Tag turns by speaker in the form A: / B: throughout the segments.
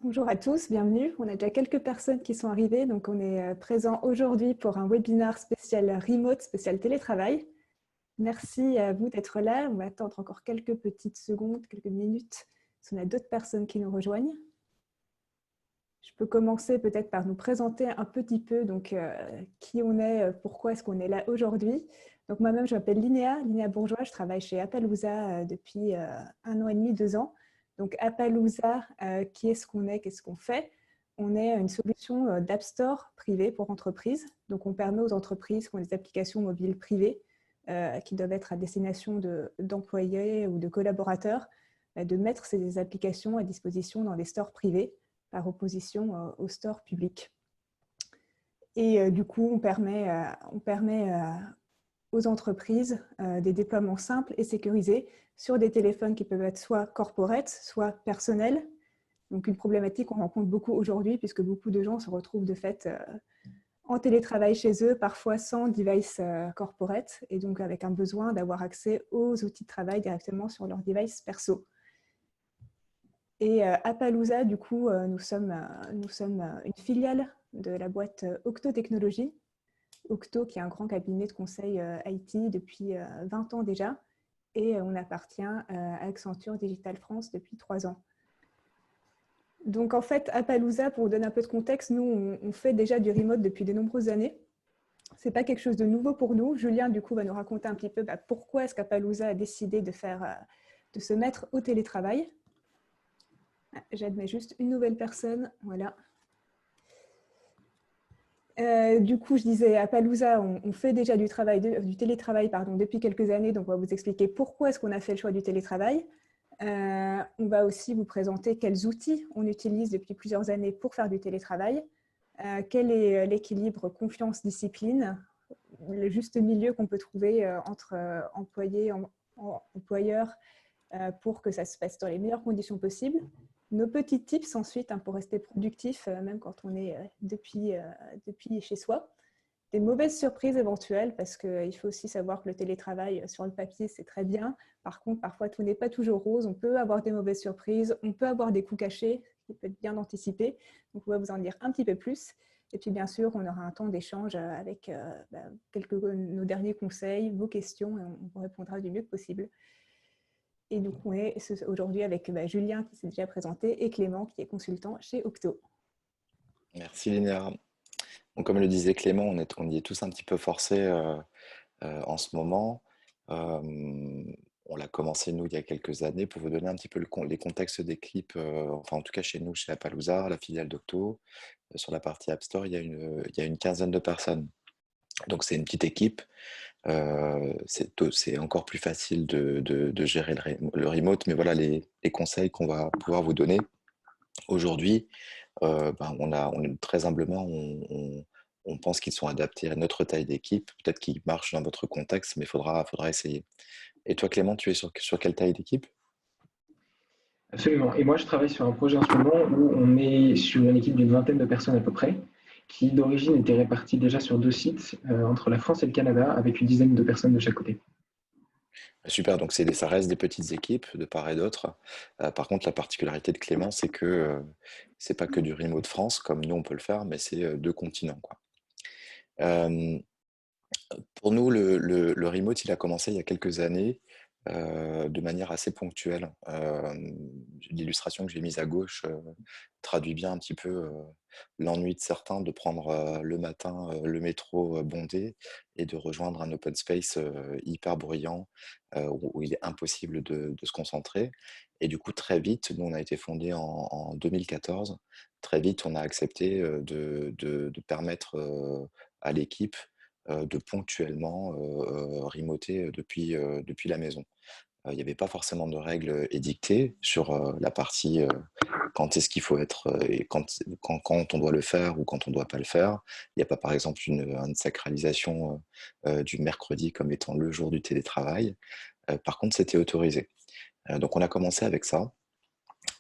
A: Bonjour à tous, bienvenue. On a déjà quelques personnes qui sont arrivées, donc on est présent aujourd'hui pour un webinaire spécial remote, spécial télétravail. Merci à vous d'être là. On va attendre encore quelques petites secondes, quelques minutes, si on a d'autres personnes qui nous rejoignent. Je peux commencer peut-être par nous présenter un petit peu donc, qui on est, pourquoi est-ce qu'on est là aujourd'hui. Donc moi-même, je m'appelle Linéa Bourgeois, je travaille chez Appaloosa depuis 1 an et demi, 2 ans. Donc Appaloosa, qui est-ce qu'on est, qu'est-ce qu'on fait? On est une solution d'App Store privé pour entreprises. Donc on permet aux entreprises qui ont des applications mobiles privées qui doivent être à destination d'employés ou de collaborateurs, de mettre ces applications à disposition dans des stores privés par opposition au store public. Et du coup, on permet aux entreprises des déploiements simples et sécurisés sur des téléphones qui peuvent être soit corporate, soit personnels. Donc une problématique qu'on rencontre beaucoup aujourd'hui, puisque beaucoup de gens se retrouvent de fait en télétravail chez eux, parfois sans device corporate, et donc avec un besoin d'avoir accès aux outils de travail directement sur leur device perso. Et Appaloosa, du coup, nous sommes une filiale de la boîte Octo Technologies. Octo, qui est un grand cabinet de conseil IT depuis 20 ans déjà. Et on appartient à Accenture Digital France depuis 3 ans. Donc en fait, Appaloosa, pour vous donner un peu de contexte, nous, on fait déjà du remote depuis de nombreuses années. Ce n'est pas quelque chose de nouveau pour nous. Julien, du coup, va nous raconter un petit peu pourquoi est-ce qu'Appaloosa a décidé de se mettre au télétravail. J'admets juste une nouvelle personne, voilà. Du coup, je disais, à Appaloosa, on fait déjà du télétravail depuis quelques années, donc on va vous expliquer pourquoi est-ce qu'on a fait le choix du télétravail. On va aussi vous présenter quels outils on utilise depuis plusieurs années pour faire du télétravail, quel est l'équilibre confiance-discipline, le juste milieu qu'on peut trouver entre employés, employeurs, pour que ça se passe dans les meilleures conditions possibles. Nos petits tips ensuite pour rester productif, même quand on est depuis chez soi. Des mauvaises surprises éventuelles, parce qu'il faut aussi savoir que le télétravail sur le papier, c'est très bien. Par contre, parfois, tout n'est pas toujours rose. On peut avoir des mauvaises surprises, on peut avoir des coups cachés, qui peut être bien anticipé. Donc, on va vous en dire un petit peu plus. Et puis, bien sûr, on aura un temps d'échange avec nos derniers conseils, vos questions, et on vous répondra du mieux que possible. Et donc, on est aujourd'hui avec Julien qui s'est déjà présenté et Clément qui est consultant chez Octo.
B: Merci Linéa. Donc, comme le disait Clément, on y est tous un petit peu forcés en ce moment. On l'a commencé, nous, il y a quelques années. Pour vous donner un petit peu les contextes des clips, enfin en tout cas chez nous, chez Appaloosa, la filiale d'Octo, sur la partie App Store, il y a une quinzaine de personnes. Donc c'est une petite équipe. C'est encore plus facile de gérer le remote, mais voilà les conseils qu'on va pouvoir vous donner aujourd'hui. Très humblement, on pense qu'ils sont adaptés à notre taille d'équipe. Peut-être qu'ils marchent dans votre contexte, mais faudra essayer. Et toi, Clément, tu es sur quelle taille d'équipe?
C: Absolument. Et moi, je travaille sur un projet en ce moment où on est sur une équipe d'une vingtaine de personnes à peu près, qui d'origine était répartie déjà sur 2 sites, entre la France et le Canada, avec une dizaine de personnes de chaque côté.
B: Super, donc ça reste des petites équipes de part et d'autre. Par contre, la particularité de Clément, c'est que c'est pas que du remote France, comme nous on peut le faire, mais c'est 2 continents, quoi. Euh, Pour nous, le remote, il a commencé il y a quelques années de manière assez ponctuelle. L'illustration que j'ai mise à gauche traduit bien un petit peu l'ennui de certains de prendre le matin le métro bondé et de rejoindre un open space hyper bruyant où il est impossible de se concentrer. Et du coup, très vite, nous, on a été fondé en 2014. Très vite, on a accepté de permettre à l'équipe de ponctuellement remoter depuis la maison. Il n'y avait pas forcément de règles édictées sur la partie quand est-ce qu'il faut être et quand on doit le faire ou quand on ne doit pas le faire. Il n'y a pas par exemple une sacralisation du mercredi comme étant le jour du télétravail. Par contre, c'était autorisé. Donc on a commencé avec ça.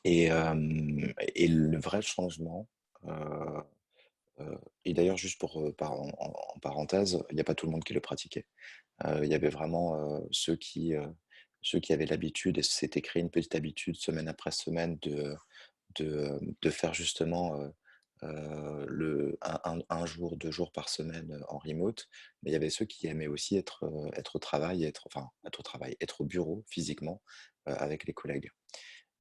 B: Et le vrai changement, et d'ailleurs, juste en parenthèse, il n'y a pas tout le monde qui le pratiquait. Il y avait vraiment ceux qui avaient l'habitude, et s'étaient créé une petite habitude semaine après semaine de faire justement un jour, 2 jours par semaine en remote, mais il y avait ceux qui aimaient aussi être au travail, être au travail, être au bureau physiquement avec les collègues.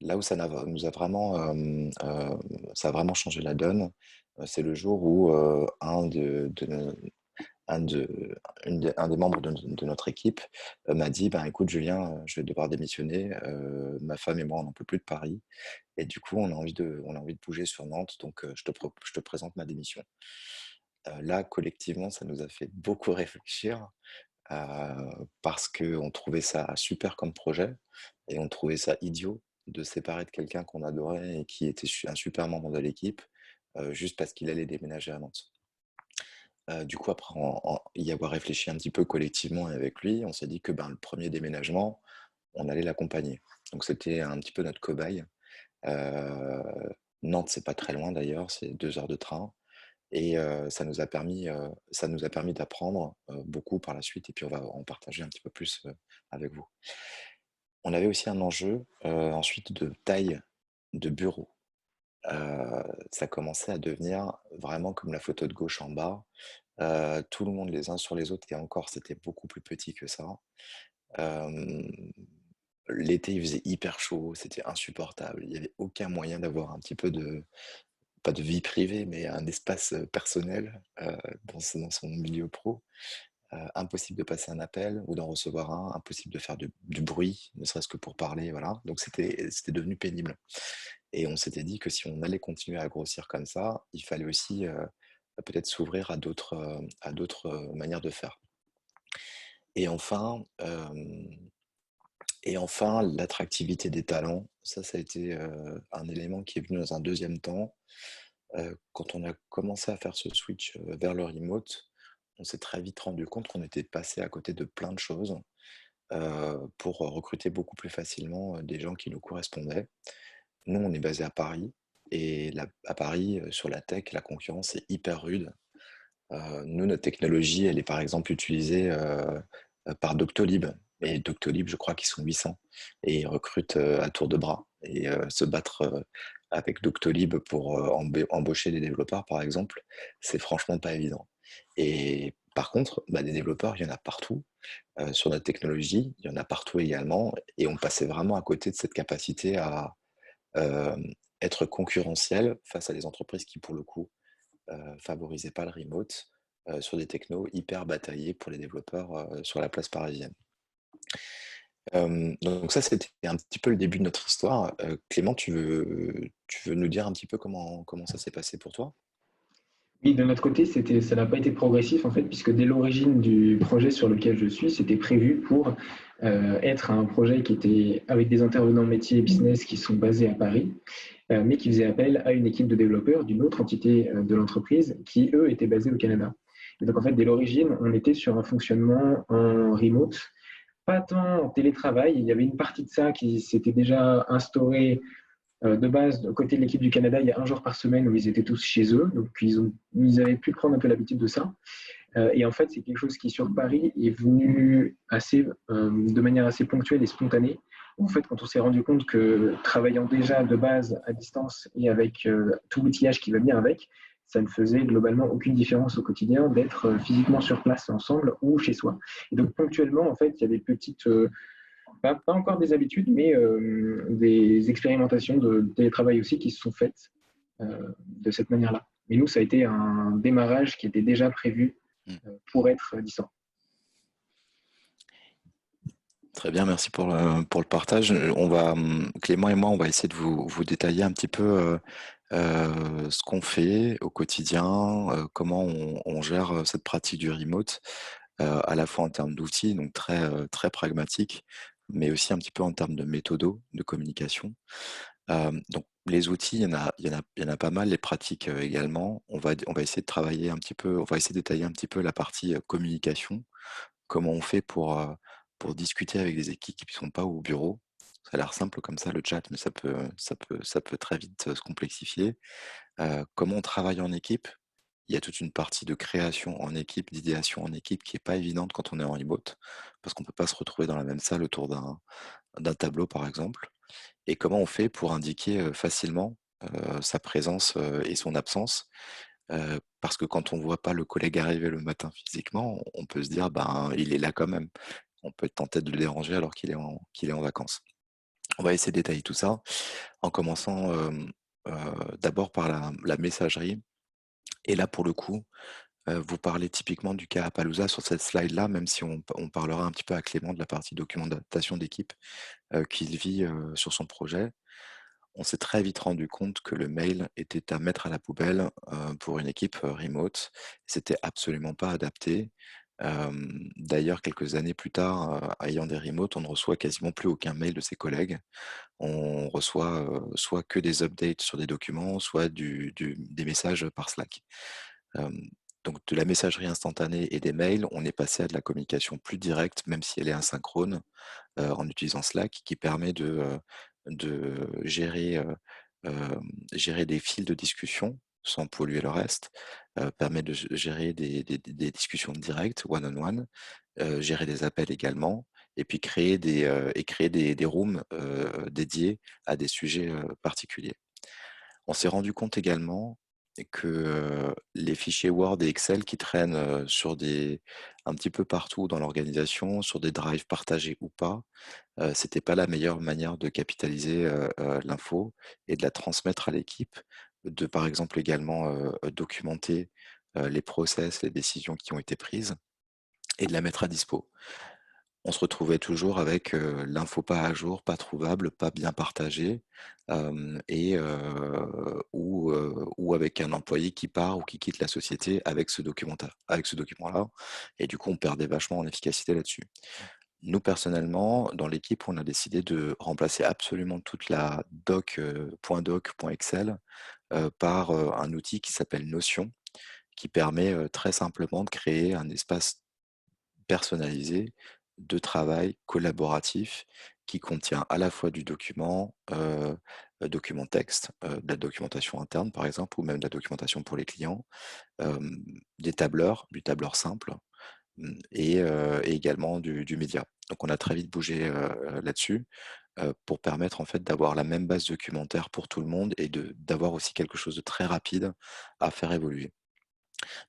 B: Là où nous a vraiment, ça a vraiment changé la donne, c'est le jour où un, de, un des membres de notre équipe m'a dit, ben, écoute Julien, je vais devoir démissionner, ma femme et moi on n'en peut plus de Paris, et du coup on a envie de bouger sur Nantes, donc je te présente ma démission. Là, collectivement, ça nous a fait beaucoup réfléchir, parce qu'on trouvait ça super comme projet et on trouvait ça idiot de se séparer de quelqu'un qu'on adorait et qui était un super membre de l'équipe, juste parce qu'il allait déménager à Nantes. Du coup, après y avoir réfléchi un petit peu collectivement et avec lui, on s'est dit que, ben, le premier déménagement, on allait l'accompagner. Donc c'était un petit peu notre cobaye. Heu, Nantes, c'est pas très loin d'ailleurs, c'est 2 heures de train, et ça nous a permis d'apprendre, beaucoup par la suite, et puis on va en partager un petit peu plus, avec vous. On avait aussi un enjeu, ensuite, de taille de bureau. Ça commençait à devenir vraiment comme la photo de gauche en bas, tout le monde les uns sur les autres, et encore c'était beaucoup plus petit que ça. Hem, L'été, il faisait hyper chaud, c'était insupportable. Il y avait aucun moyen d'avoir un petit peu de, pas de vie privée, mais un espace, personnel, dans son milieu pro. Impossible de passer un appel ou d'en recevoir un, impossible de faire du bruit, ne serait-ce que pour parler, voilà. Donc c'était devenu pénible, et on s'était dit que si on allait continuer à grossir comme ça, il fallait aussi, peut-être s'ouvrir à d'autres, manières de faire. Et enfin, l'attractivité des talents, ça a été, un élément qui est venu dans un deuxième temps. Quand on a commencé à faire ce switch, vers le remote, on s'est très vite rendu compte qu'on était passé à côté de plein de choses, pour recruter beaucoup plus facilement, des gens qui nous correspondaient. Nous, on est basé à Paris, et à Paris, sur la tech, la concurrence est hyper rude. Nous, notre technologie, elle est par exemple utilisée, par Doctolib, et Doctolib, je crois qu'ils sont 800 et ils recrutent, à tour de bras, et se battre, avec Doctolib pour, embaucher des développeurs, par exemple, c'est franchement pas évident. Et par contre, bah, des développeurs, il y en a partout, sur notre technologie, il y en a partout également, et on passait vraiment à côté de cette capacité à, être concurrentiel face à des entreprises qui, pour le coup, favorisaient pas le remote, sur des technos hyper bataillés pour les développeurs, sur la place parisienne. Donc ça, c'était un petit peu le début de notre histoire. Clément, tu veux nous dire un petit peu comment ça s'est passé pour toi?
C: Oui, de notre côté, ça n'a pas été progressif en fait, puisque dès l'origine du projet sur lequel je suis, c'était prévu pour être un projet qui était avec des intervenants métiers et business qui sont basés à Paris, mais qui faisait appel à une équipe de développeurs d'une autre entité de l'entreprise qui, eux, étaient basés au Canada. Et donc en fait, dès l'origine, on était sur un fonctionnement en remote, pas tant en télétravail. Il y avait une partie de ça qui s'était déjà instaurée de base, côté de l'équipe du Canada, il y a un jour par semaine où ils étaient tous chez eux, donc ils avaient pu prendre un peu l'habitude de ça. Et en fait, c'est quelque chose qui, sur Paris, est venu de manière assez ponctuelle et spontanée. En fait, quand on s'est rendu compte que travaillant déjà de base à distance et avec tout l'outillage qui va bien avec, ça ne faisait globalement aucune différence au quotidien d'être physiquement sur place ensemble ou chez soi. Et donc ponctuellement, en fait, il y a des petites pas encore des habitudes, mais des expérimentations de télétravail aussi qui se sont faites de cette manière-là. Mais nous, ça a été un démarrage qui était déjà prévu
B: Mmh.
C: pour être distant.
B: Très bien, merci pour le partage. Clément et moi, on va essayer de vous détailler un petit peu, ce qu'on fait au quotidien, comment on gère, cette pratique du remote, à la fois en termes d'outils, donc très pragmatique, mais aussi un petit peu en termes de méthodo, de communication. Donc les outils, il y en a pas mal, les pratiques, également. On va essayer de travailler un petit peu, on va essayer de détailler un petit peu la partie, communication. Comment on fait pour discuter avec des équipes qui ne sont pas au bureau? Ça a l'air simple comme ça, le chat, mais ça peut très vite, se complexifier. Comment on travaille en équipe? Il y a toute une partie de création en équipe, d'idéation en équipe qui est pas évidente quand on est en remote, parce qu'on peut pas se retrouver dans la même salle autour d'un tableau, par exemple. Et comment on fait pour indiquer, facilement sa présence et son absence. Parce que quand on voit pas le collègue arriver le matin physiquement, on peut se dire, ben, il est là quand même. On peut être tenté de le déranger alors qu'il est en vacances. On va essayer de détailler tout ça en commençant d'abord par la messagerie. Et là, pour le coup, vous parlez typiquement du cas Appaloosa sur cette slide-là, même si on parlera un petit peu à Clément de la partie documentation d'équipe qu'il vit sur son projet. On s'est très vite rendu compte que le mail était à mettre à la poubelle pour une équipe remote. C'était absolument pas adapté. D'ailleurs, quelques années plus tard, ayant des remotes, on ne reçoit quasiment plus aucun mail de ses collègues. On reçoit soit que des updates sur des documents, soit des messages par Slack. Euh, donc de la messagerie instantanée et des mails, on est passé à de la communication plus directe, même si elle est asynchrone, en utilisant Slack, qui permet de gérer des fils de discussion sans polluer le reste, permet de gérer des discussions directes, one-on-one, gérer des appels également, et puis créer des rooms dédiés à des sujets particuliers. On s'est rendu compte également que les fichiers Word et Excel qui traînent un petit peu partout dans l'organisation, sur des drives partagés ou pas, c'était pas la meilleure manière de capitaliser l'info et de la transmettre à l'équipe, de par exemple également documenter les process, les décisions qui ont été prises et de la mettre à dispo. On se retrouvait toujours avec l'info pas à jour, pas trouvable, pas bien partagée, ou avec un employé qui part ou qui quitte la société avec ce document-là. Et du coup, on perdait vachement en efficacité là-dessus. Nous, personnellement, dans l'équipe, on a décidé de remplacer absolument toute la .doc.excel par un outil qui s'appelle Notion, qui permet très simplement de créer un espace personnalisé de travail collaboratif qui contient à la fois du document texte, de la documentation interne par exemple, ou même de la documentation pour les clients, du tableur simple, et également du média. Donc on a très vite bougé là-dessus pour permettre en fait d'avoir la même base documentaire pour tout le monde et d'avoir aussi quelque chose de très rapide à faire évoluer.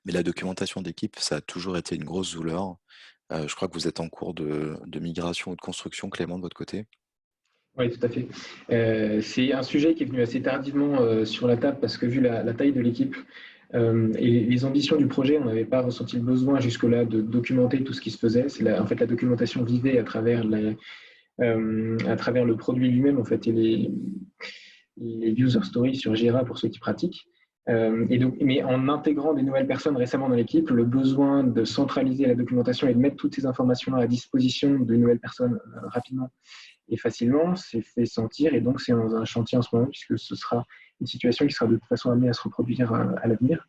B: Mais la documentation d'équipe, ça a toujours été une grosse douleur. Je crois que vous êtes en cours de migration ou de construction, Clément, de votre côté.
C: Oui, tout à fait. C'est un sujet qui est venu assez tardivement sur la table parce que vu la taille de l'équipe et les ambitions du projet, on n'avait pas ressenti le besoin jusque-là de documenter tout ce qui se faisait. En fait, la documentation vivait à travers le produit lui-même en fait, et les user stories sur Jira pour ceux qui pratiquent. Mais en intégrant des nouvelles personnes récemment dans l'équipe, le besoin de centraliser la documentation et de mettre toutes ces informations à disposition de nouvelles personnes rapidement et facilement s'est fait sentir. Et donc, c'est un chantier en ce moment, puisque ce sera une situation qui sera de toute façon amenée à se reproduire à l'avenir.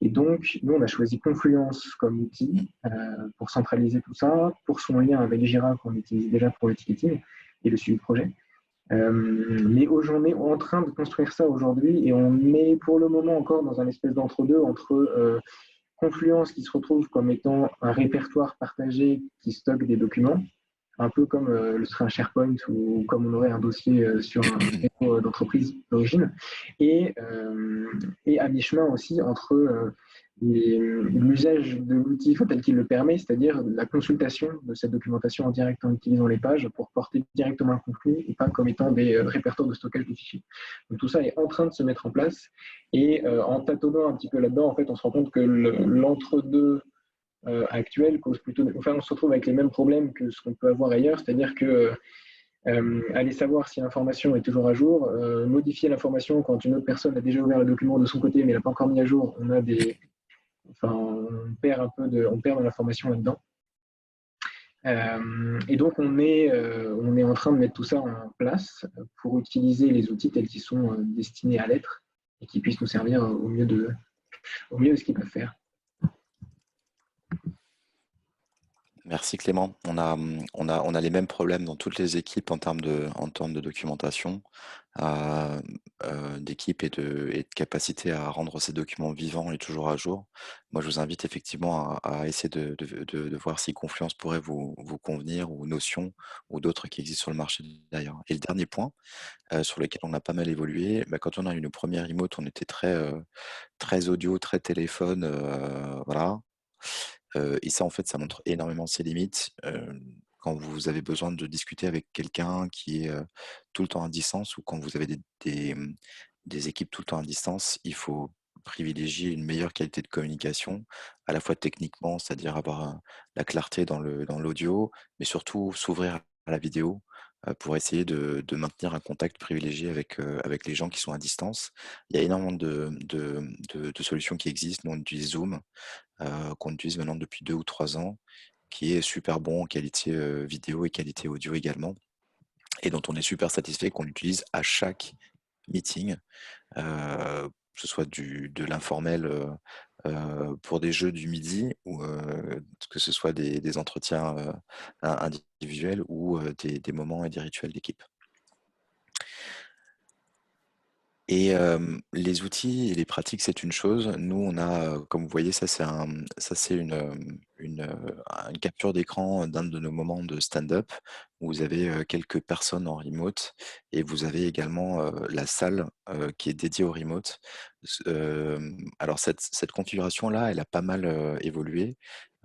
C: Et donc, nous, on a choisi Confluence comme outil pour centraliser tout ça, pour son lien avec Jira qu'on utilise déjà pour le ticketing et le suivi de projet. Mais on est en train de construire ça aujourd'hui et on est pour le moment encore dans un espèce d'entre-deux entre Confluence qui se retrouve comme étant un répertoire partagé qui stocke des documents, un peu comme le serait un SharePoint ou comme on aurait un dossier sur un réseau d'entreprise d'origine, et à mi-chemin aussi entre l'usage de l'outil tel qu'il le permet, c'est-à-dire la consultation de cette documentation en direct en utilisant les pages pour porter directement un contenu et pas comme étant des répertoires de stockage de fichiers. Donc tout ça est en train de se mettre en place et en tâtonnant un petit peu là-dedans, en fait, on se rend compte que l'entre-deux actuel cause plutôt. Enfin, on se retrouve avec les mêmes problèmes que ce qu'on peut avoir ailleurs, c'est-à-dire que aller savoir si l'information est toujours à jour, modifier l'information quand une autre personne a déjà ouvert le document de son côté mais l'a pas encore mis à jour, on perd de l'information là-dedans. Et donc on est en train de mettre tout ça en place pour utiliser les outils tels qu'ils sont destinés à l'être et qui puissent nous servir au mieux de ce qu'ils peuvent faire.
B: Merci Clément. On a les mêmes problèmes dans toutes les équipes en termes de documentation, euh, d'équipe et de capacité à rendre ces documents vivants et toujours à jour. Moi, je vous invite effectivement à essayer de voir si Confluence pourrait vous convenir, ou Notion, ou d'autres qui existent sur le marché d'ailleurs. Et le dernier point, sur lequel on a pas mal évolué, bah, quand on a eu nos premières remotes, on était très audio, très téléphone, voilà. Et ça, en fait, ça montre énormément ses limites. Quand vous avez besoin de discuter avec quelqu'un qui est tout le temps à distance, ou quand vous avez des équipes tout le temps à distance, il faut privilégier une meilleure qualité de communication, à la fois techniquement, c'est-à-dire avoir la clarté dans l'audio, mais surtout s'ouvrir à la vidéo pour essayer de maintenir un contact privilégié avec les gens qui sont à distance. Il y a énormément de solutions qui existent. Nous, on utilise Zoom, qu'on utilise maintenant depuis 2 ou 3 ans, qui est super bon en qualité vidéo et qualité audio également, et dont on est super satisfait, qu'on utilise à chaque meeting, que ce soit de l'informel pour des jeux du midi, ou que ce soit des entretiens individuels, ou des moments et des rituels d'équipe. Et les outils et les pratiques, c'est une chose. Nous, on a, comme vous voyez, ça c'est une capture d'écran d'un de nos moments de stand-up, où vous avez quelques personnes en remote, et vous avez également la salle qui est dédiée au remote. Alors cette configuration-là, elle a pas mal évolué.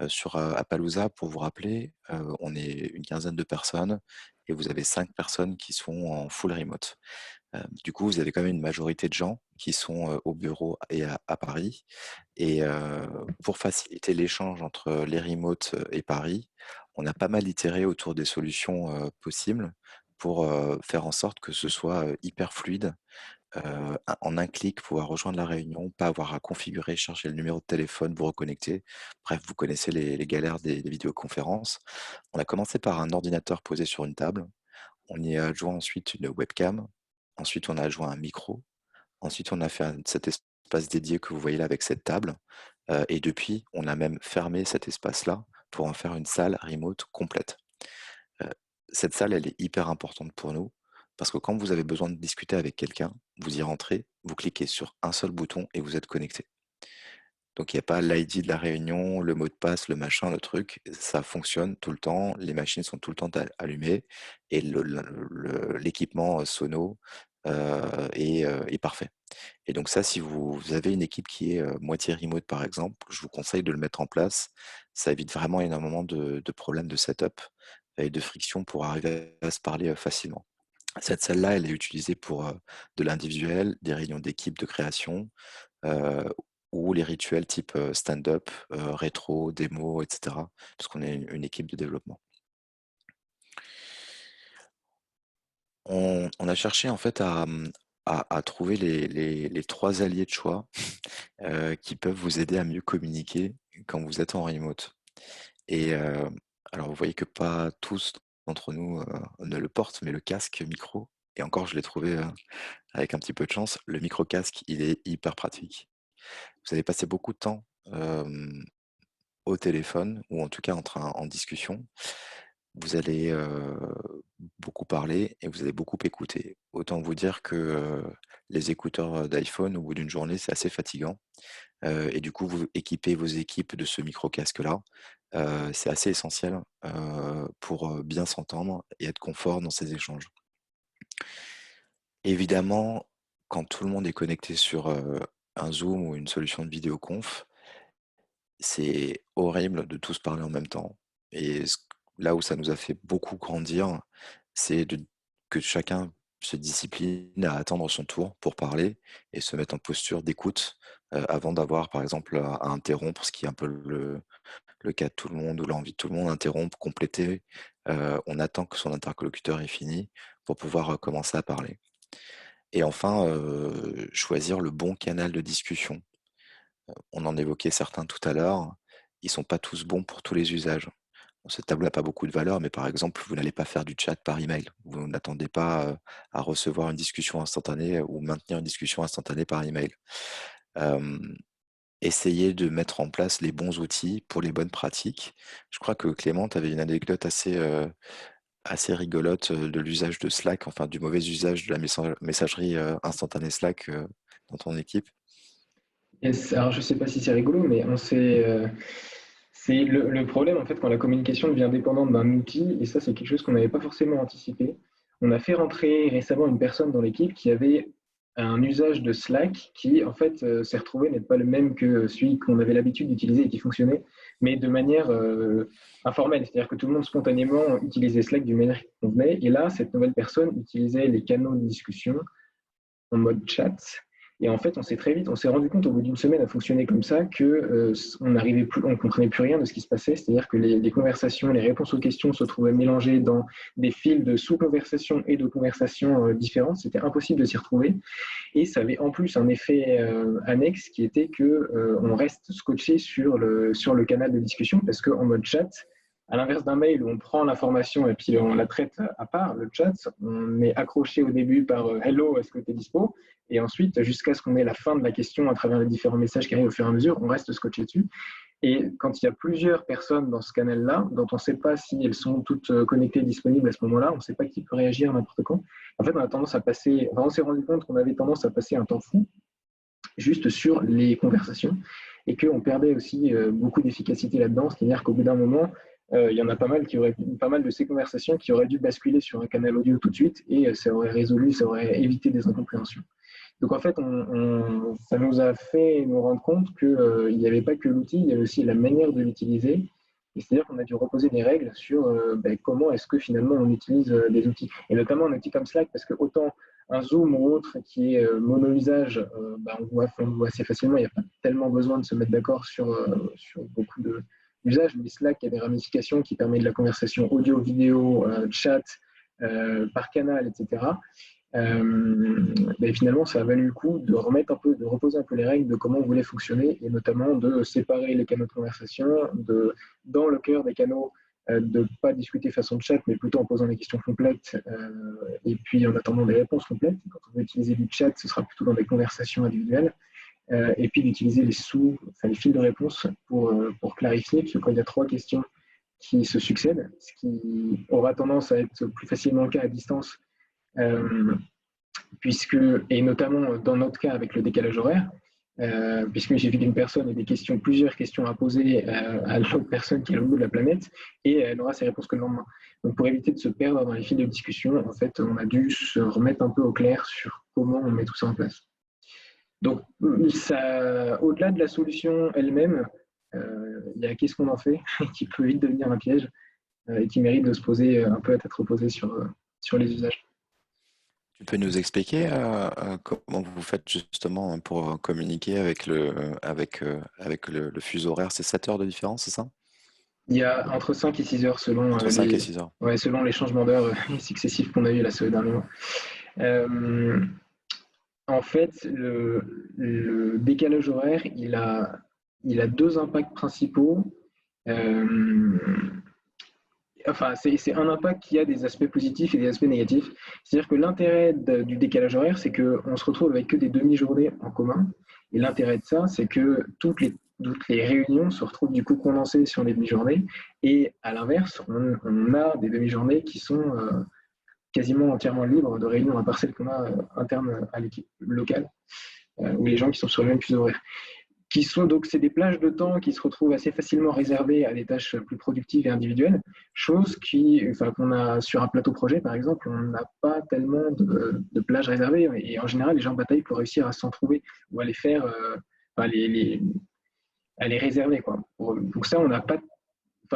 B: Sur Appaloosa, pour vous rappeler, on est une quinzaine de personnes, et vous avez 5 personnes qui sont en full remote. Du coup, vous avez quand même une majorité de gens qui sont au bureau et à Paris. Et pour faciliter l'échange entre les remotes et Paris, on a pas mal itéré autour des solutions possibles pour faire en sorte que ce soit hyper fluide. En un clic, pouvoir rejoindre la réunion, pas avoir à configurer, chercher le numéro de téléphone, vous reconnecter. Bref, vous connaissez les galères des vidéoconférences. On a commencé par un ordinateur posé sur une table. On y a adjoint ensuite une webcam. Ensuite, on a adjoint un micro. Ensuite, on a fait cet espace dédié que vous voyez là avec cette table. Et depuis, on a même fermé cet espace-là pour en faire une salle remote complète. Euh, Cette salle, elle est hyper importante pour nous, parce que quand vous avez besoin de discuter avec quelqu'un, vous y rentrez, vous cliquez sur un seul bouton et vous êtes connecté. Donc il n'y a pas l'ID de la réunion, le mot de passe, le machin, le truc. Ça fonctionne tout le temps, les machines sont tout le temps allumées, et l'équipement sono est parfait. Et donc ça, si vous avez une équipe qui est moitié remote par exemple, je vous conseille de le mettre en place. Ça évite vraiment énormément de problèmes de setup et de friction pour arriver à se parler facilement. Cette salle-là, elle est utilisée pour de l'individuel, des réunions d'équipe de création, euh, ou les rituels type stand-up, rétro, démo, etc. Parce qu'on est une équipe de développement. On a cherché en fait à trouver les 3 alliés de choix qui peuvent vous aider à mieux communiquer quand vous êtes en remote. Et alors vous voyez que pas tous d'entre nous ne le portent, mais le casque micro, et encore je l'ai trouvé avec un petit peu de chance, le micro-casque, il est hyper pratique. Vous allez passer beaucoup de temps au téléphone, ou en tout cas en discussion. Vous allez beaucoup parler et vous allez beaucoup écouter. Autant vous dire que les écouteurs d'iPhone, au bout d'une journée, c'est assez fatigant. Et du coup, vous équipez vos équipes de ce micro-casque-là. C'est assez essentiel pour bien s'entendre et être confort dans ces échanges. Évidemment, quand tout le monde est connecté sur un Zoom ou une solution de vidéoconf, c'est horrible de tous parler en même temps. Et là où ça nous a fait beaucoup grandir, c'est que chacun se discipline à attendre son tour pour parler et se mettre en posture d'écoute avant d'avoir, par exemple, à interrompre, ce qui est un peu le cas de tout le monde, ou l'envie de tout le monde, interrompre, compléter. On attend que son interlocuteur ait fini pour pouvoir commencer à parler. Et enfin, choisir le bon canal de discussion. On en évoquait certains tout à l'heure, ils sont pas tous bons pour tous les usages. Bon, cette table n'a pas beaucoup de valeur, mais par exemple, vous n'allez pas faire du chat par email. Vous n'attendez pas à recevoir une discussion instantanée ou maintenir une discussion instantanée par email. Euh, essayer de mettre en place les bons outils pour les bonnes pratiques. Je crois que Clément, tu avais une anecdote assez rigolote de l'usage de Slack, enfin du mauvais usage de la messagerie instantanée Slack dans ton équipe.
C: Yes. Alors, je ne sais pas si c'est rigolo, mais c'est le problème, en fait, quand la communication devient dépendante d'un outil, et ça, c'est quelque chose qu'on n'avait pas forcément anticipé. On a fait rentrer récemment une personne dans l'équipe qui avait un usage de Slack qui, en fait, s'est retrouvé n'être pas le même que celui qu'on avait l'habitude d'utiliser et qui fonctionnait, mais de manière informelle. C'est-à-dire que tout le monde spontanément utilisait Slack d'une manière qui convenait. Et là, cette nouvelle personne utilisait les canaux de discussion en mode chat. Et en fait, on s'est rendu compte au bout d'une semaine à fonctionner comme ça que on comprenait plus rien de ce qui se passait. C'est-à-dire que les conversations, les réponses aux questions se trouvaient mélangées dans des fils de sous-conversations et de conversations différentes. C'était impossible de s'y retrouver. Et ça avait en plus un effet annexe qui était que on reste scotché sur le canal de discussion parce qu'en mode chat, à l'inverse d'un mail où on prend l'information et puis on la traite à part, le chat, on est accroché au début par Hello, est-ce que tu es dispo? Et ensuite, jusqu'à ce qu'on ait la fin de la question à travers les différents messages qui arrivent au fur et à mesure, on reste scotché dessus. Et quand il y a plusieurs personnes dans ce canal-là, dont on ne sait pas si elles sont toutes connectées et disponibles à ce moment-là, on ne sait pas qui peut réagir n'importe quand. En fait, on s'est rendu compte qu'on avait tendance à passer un temps fou juste sur les conversations et qu'on perdait aussi beaucoup d'efficacité là-dedans. C'est-à-dire qu'au bout d'un moment, il y en a pas mal de ces conversations qui auraient dû basculer sur un canal audio tout de suite et ça aurait évité des incompréhensions. Donc en fait, ça nous a fait nous rendre compte qu'il n'y avait pas que l'outil, il y avait aussi la manière de l'utiliser. Et c'est-à-dire qu'on a dû reposer des règles sur comment est-ce que finalement on utilise des outils. Et notamment un outil comme Slack, parce que autant un Zoom ou autre qui est mono-usage, on voit assez facilement, il n'y a pas tellement besoin de se mettre d'accord sur beaucoup d'usages, mais Slack, il y a des ramifications qui permettent de la conversation audio, vidéo, chat, par canal, etc. Finalement, ça a valu le coup de reposer un peu les règles de comment on voulait fonctionner et notamment de séparer les canaux de conversation, dans le cœur des canaux, de ne pas discuter façon chat, mais plutôt en posant des questions complètes et puis en attendant des réponses complètes. Quand on veut utiliser du chat, ce sera plutôt dans des conversations individuelles. Et puis d'utiliser les fils de réponse pour clarifier, parce que quand il y a 3 questions qui se succèdent, ce qui aura tendance à être plus facilement le cas à distance, et notamment dans notre cas avec le décalage horaire, puisque j'ai vu qu'une personne a plusieurs questions à poser à l'autre personne qui est à l'autre bout de la planète, et elle n'aura ses réponses que le lendemain. Donc pour éviter de se perdre dans les fils de discussion, en fait, on a dû se remettre un peu au clair sur comment on met tout ça en place. Donc au-delà de la solution elle-même, il y a qu'est-ce qu'on en fait, qui peut vite devenir un piège, et qui mérite de se poser un peu à tête reposée sur les usages.
B: Tu peux nous expliquer comment vous faites justement pour communiquer avec le fuseau horaire? C'est 7 heures de différence, c'est ça?
C: Il y a entre 5 et 6 heures
B: Entre 5 et 6 heures.
C: selon les changements d'heure successifs qu'on a eu là ce dernier mois. En fait, le décalage horaire, il a 2 impacts principaux. C'est un impact qui a des aspects positifs et des aspects négatifs. C'est-à-dire que l'intérêt du décalage horaire, c'est qu'on se retrouve avec que des demi-journées en commun. Et l'intérêt de ça, c'est que toutes les réunions se retrouvent du coup condensées sur les demi-journées. Et à l'inverse, on a des demi-journées qui sont quasiment entièrement libres de réunions à part celles qu'on a internes à l'équipe locale, ou les gens qui sont sur le même fuseau horaire. Donc c'est des plages de temps qui se retrouvent assez facilement réservées à des tâches plus productives et individuelles, chose qu'on a sur un plateau projet par exemple, on n'a pas tellement de plages réservées et en général les gens bataillent pour réussir à s'en trouver ou à les faire, à les réserver quoi. Pour ça on n'a pas.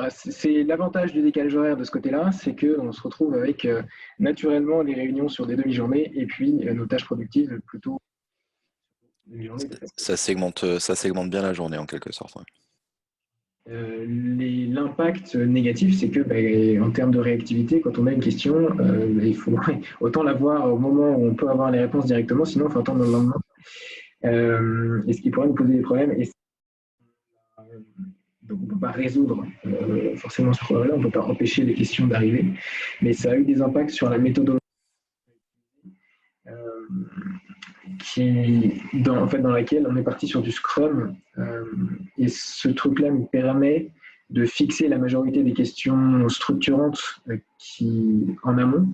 C: C'est l'avantage du décalage horaire de ce côté-là, c'est qu'on se retrouve avec naturellement les réunions sur des demi-journées et puis nos tâches productives plutôt.
B: Ça segmente bien la journée en quelque sorte. Ouais.
C: L'impact négatif, c'est que en termes de réactivité, quand on a une question, il faut autant l'avoir au moment où on peut avoir les réponses directement, sinon il faut attendre le lendemain. Et ce qui pourrait nous poser des problèmes. Donc on ne peut pas résoudre forcément ce problème, on ne peut pas empêcher les questions d'arriver, mais ça a eu des impacts sur la méthodologie. dans laquelle on est parti sur du Scrum. Et ce truc-là nous permet de fixer la majorité des questions structurantes en amont,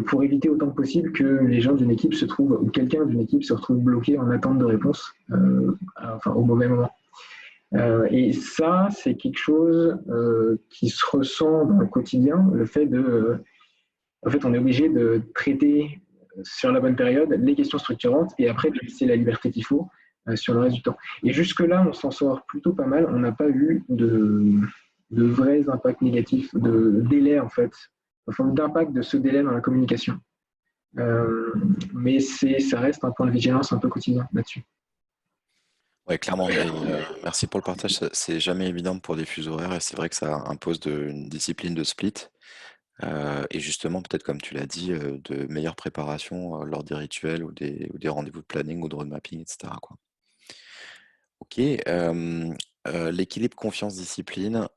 C: pour éviter autant que possible que les gens d'une équipe se trouvent, ou quelqu'un d'une équipe se retrouve bloqué en attente de réponse, au mauvais moment. Et ça, c'est quelque chose qui se ressent dans le quotidien, le fait en fait, on est obligé de traiter sur la bonne période les questions structurantes et après de laisser la liberté qu'il faut sur le reste du temps. Et jusque-là, on s'en sort plutôt pas mal. On n'a pas eu de vrais impacts négatifs, de délai en fait, enfin, d'impact de ce délai dans la communication. Mais ça reste un point de vigilance un peu quotidien là-dessus.
B: Ouais, clairement. Et, merci pour le partage. C'est jamais évident pour des fuseaux horaires et c'est vrai que ça impose une discipline de split. Et justement, peut-être comme tu l'as dit, de meilleure préparation lors des rituels ou des rendez-vous de planning ou de road mapping, etc., quoi. Ok. L'équilibre confiance-discipline,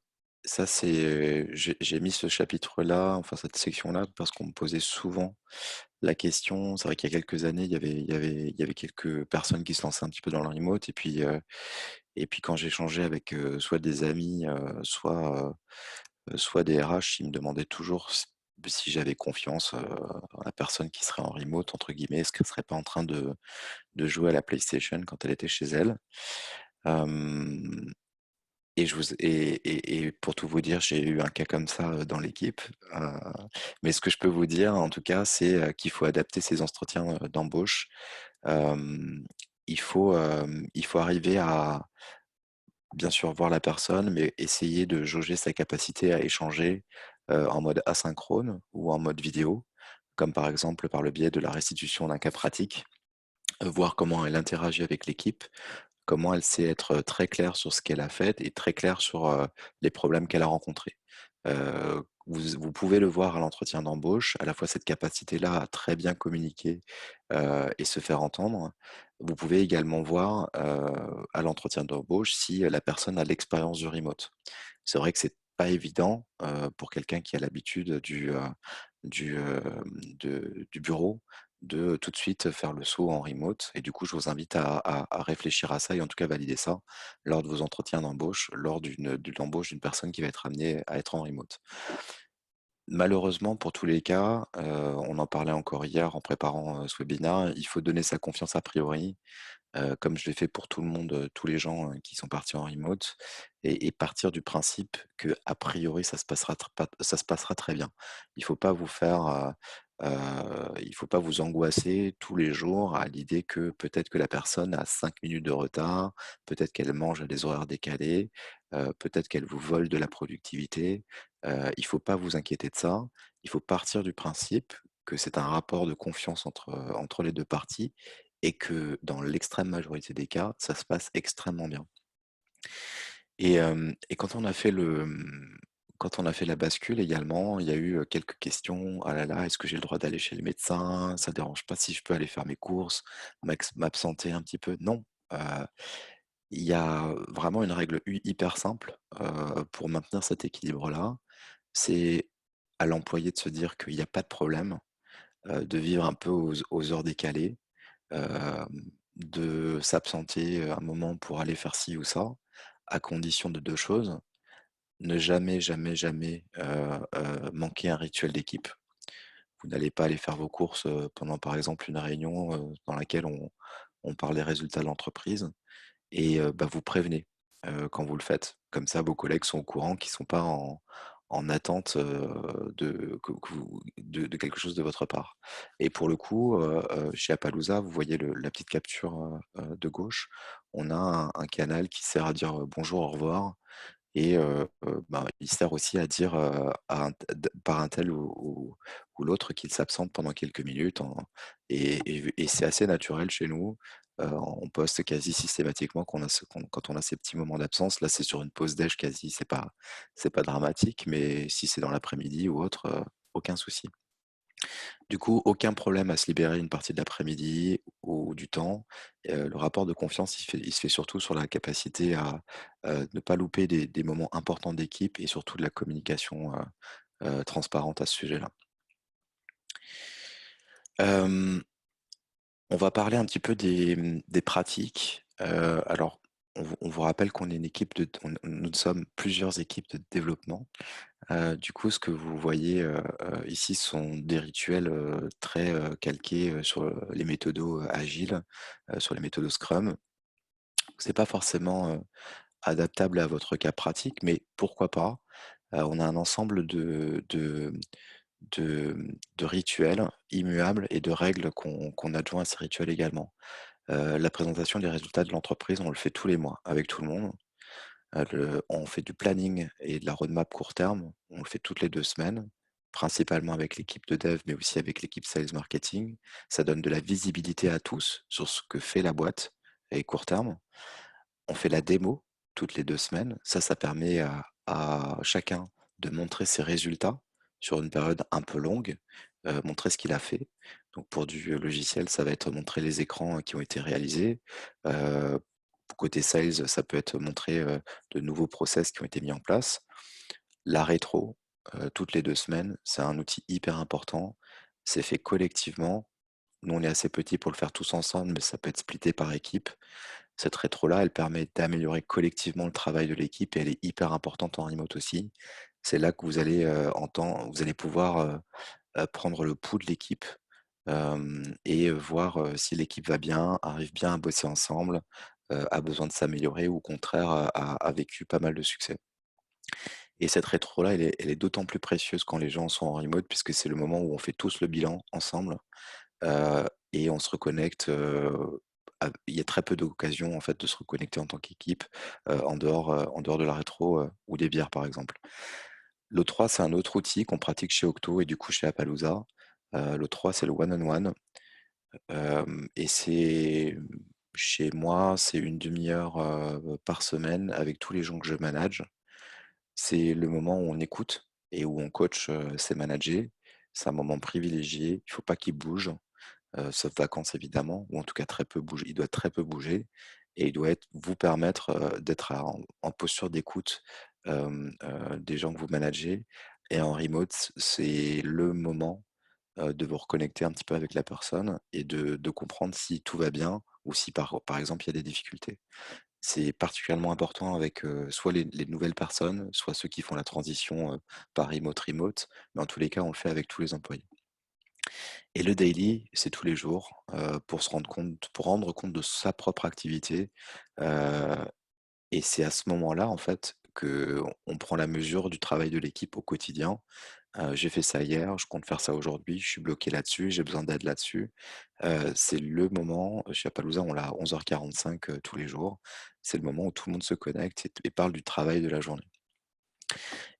B: ça c'est, j'ai mis ce chapitre-là, enfin cette section-là, parce qu'on me posait souvent la question. C'est vrai qu'il y a quelques années, il y avait quelques personnes qui se lançaient un petit peu dans le remote, et puis quand j'échangeais avec soit des amis, soit des RH, ils me demandaient toujours si j'avais confiance en la personne qui serait en remote, entre guillemets, est-ce qu'elle ne serait pas en train de jouer à la PlayStation quand elle était chez elle. Euh, et pour tout vous dire, j'ai eu un cas comme ça dans l'équipe. Euh, mais ce que je peux vous dire, en tout cas, c'est qu'il faut adapter ses entretiens d'embauche. Euh, il faut arriver à, bien sûr, voir la personne, mais essayer de jauger sa capacité à échanger en mode asynchrone ou en mode vidéo, comme par exemple par le biais de la restitution d'un cas pratique, voir comment elle interagit avec l'équipe, comment elle sait être très claire sur ce qu'elle a fait et très claire sur les problèmes qu'elle a rencontrés. Vous pouvez le voir à l'entretien d'embauche, à la fois cette capacité-là à très bien communiquer et se faire entendre. Vous pouvez également voir à l'entretien d'embauche si la personne a l'expérience du remote. C'est vrai que c'est pas évident pour quelqu'un qui a l'habitude du, euh, du bureau de tout de suite faire le saut en remote. Et du coup, je vous invite à réfléchir à ça et en tout cas valider ça lors de vos entretiens d'embauche, lors d'une embauche d'une personne qui va être amenée à être en remote. Malheureusement, pour tous les cas, on en parlait encore hier en préparant ce webinaire, il faut donner sa confiance a priori, comme je l'ai fait pour tout le monde, tous les gens qui sont partis en remote, et partir du principe que a priori ça se passera très bien. Il faut pas vous faire, il faut pas vous angoisser tous les jours à l'idée que peut-être que la personne a 5 minutes de retard, peut-être qu'elle mange à des horaires décalés, peut-être qu'elle vous vole de la productivité. Il faut pas vous inquiéter de ça. Il faut partir du principe que c'est un rapport de confiance entre les deux parties et que dans l'extrême majorité des cas, ça se passe extrêmement bien. Et quand on a fait la bascule également, il y a eu quelques questions. Ah là là, est-ce que j'ai le droit d'aller chez le médecin? Ça ne dérange pas si je peux aller faire mes courses, m'absenter un petit peu? Non. Il y a vraiment une règle hyper simple pour maintenir cet équilibre-là. C'est à l'employé de se dire qu'il n'y a pas de problème de vivre un peu aux heures décalées, de s'absenter un moment pour aller faire ci ou ça, à condition de deux choses. Ne jamais, jamais, jamais manquer un rituel d'équipe. Vous n'allez pas aller faire vos courses pendant, par exemple, une réunion dans laquelle on parle des résultats de l'entreprise et vous prévenez quand vous le faites. Comme ça, vos collègues sont au courant qu'ils ne sont pas en attente de quelque chose de votre part. Et pour le coup, chez Appaloosa, vous voyez la petite capture de gauche, on a un canal qui sert à dire bonjour, au revoir, et il sert aussi à dire par un tel ou l'autre qu'il s'absente pendant quelques minutes. Et c'est assez naturel chez nous. On poste quasi systématiquement quand on a ces petits moments d'absence. Là, c'est sur une pause déj quasi, c'est pas dramatique, mais si c'est dans l'après-midi ou autre, aucun souci. Du coup, aucun problème à se libérer une partie de l'après-midi ou du temps. Le rapport de confiance, il se fait surtout sur la capacité à ne pas louper des moments importants d'équipe et surtout de la communication transparente à ce sujet-là. On va parler un petit peu des pratiques. Alors, on vous rappelle qu'on est une équipe nous sommes plusieurs équipes de développement. Du coup, ce que vous voyez ici sont des rituels très calqués sur les méthodos agiles, sur les méthodos Scrum. C'est pas forcément adaptable à votre cas pratique, mais pourquoi pas? On a un ensemble de, de rituels immuables et de règles qu'on adjoint à ces rituels également. La présentation des résultats de l'entreprise, on le fait tous les mois avec tout le monde. On fait du planning et de la roadmap court terme, on le fait toutes les 2 semaines, principalement avec l'équipe de dev, mais aussi avec l'équipe sales marketing. Ça donne de la visibilité à tous sur ce que fait la boîte et court terme. On fait la démo toutes les 2 semaines. Ça permet à chacun de montrer ses résultats sur une période un peu longue, montrer ce qu'il a fait. Donc pour du logiciel, ça va être montrer les écrans qui ont été réalisés. Heu, Côté sales, ça peut être montrer, de nouveaux process qui ont été mis en place. La rétro, toutes les 2 semaines, c'est un outil hyper important. C'est fait collectivement. Nous, on est assez petits pour le faire tous ensemble, mais ça peut être splitté par équipe. Cette rétro-là, elle permet d'améliorer collectivement le travail de l'équipe et elle est hyper importante en remote aussi. C'est là que vous allez, vous allez pouvoir, prendre le pouls de l'équipe, et voir, si l'équipe va bien, arrive bien à bosser ensemble, a besoin de s'améliorer ou au contraire a vécu pas mal de succès. Et cette rétro-là, elle est d'autant plus précieuse quand les gens sont en remote puisque c'est le moment où on fait tous le bilan ensemble. Et on se reconnecte, il y a très peu d'occasions en fait de se reconnecter en tant qu'équipe, en dehors de la rétro, ou des bières par exemple. L'O3, c'est un autre outil qu'on pratique chez Octo et du coup chez Appaloosa. L'O3, c'est le one on one, et c'est chez moi, c'est une demi heure, par semaine avec tous les gens que je manage. C'est le moment où on écoute et où on coach, ses managers. C'est un moment privilégié, il faut pas qu'ils bougent. Sauf vacances évidemment, ou en tout cas très peu bouger. Il doit très peu bouger et il doit vous permettre, d'être en posture d'écoute, des gens que vous managez et en remote, c'est le moment, de vous reconnecter un petit peu avec la personne et de comprendre si tout va bien ou si par exemple il y a des difficultés. C'est particulièrement important avec, soit les nouvelles personnes, soit ceux qui font la transition, par remote, mais en tous les cas, on le fait avec tous les employés. Et le daily, c'est tous les jours, pour rendre compte de sa propre activité, heu et c'est à ce moment-là, en fait, qu'on prend la mesure du travail de l'équipe au quotidien. J'ai fait ça hier, je compte faire ça aujourd'hui, je suis bloqué là-dessus, j'ai besoin d'aide là-dessus. C'est le moment, chez Appaloosa, on l'a à 11h45, tous les jours. C'est le moment où tout le monde se connecte et parle du travail de la journée.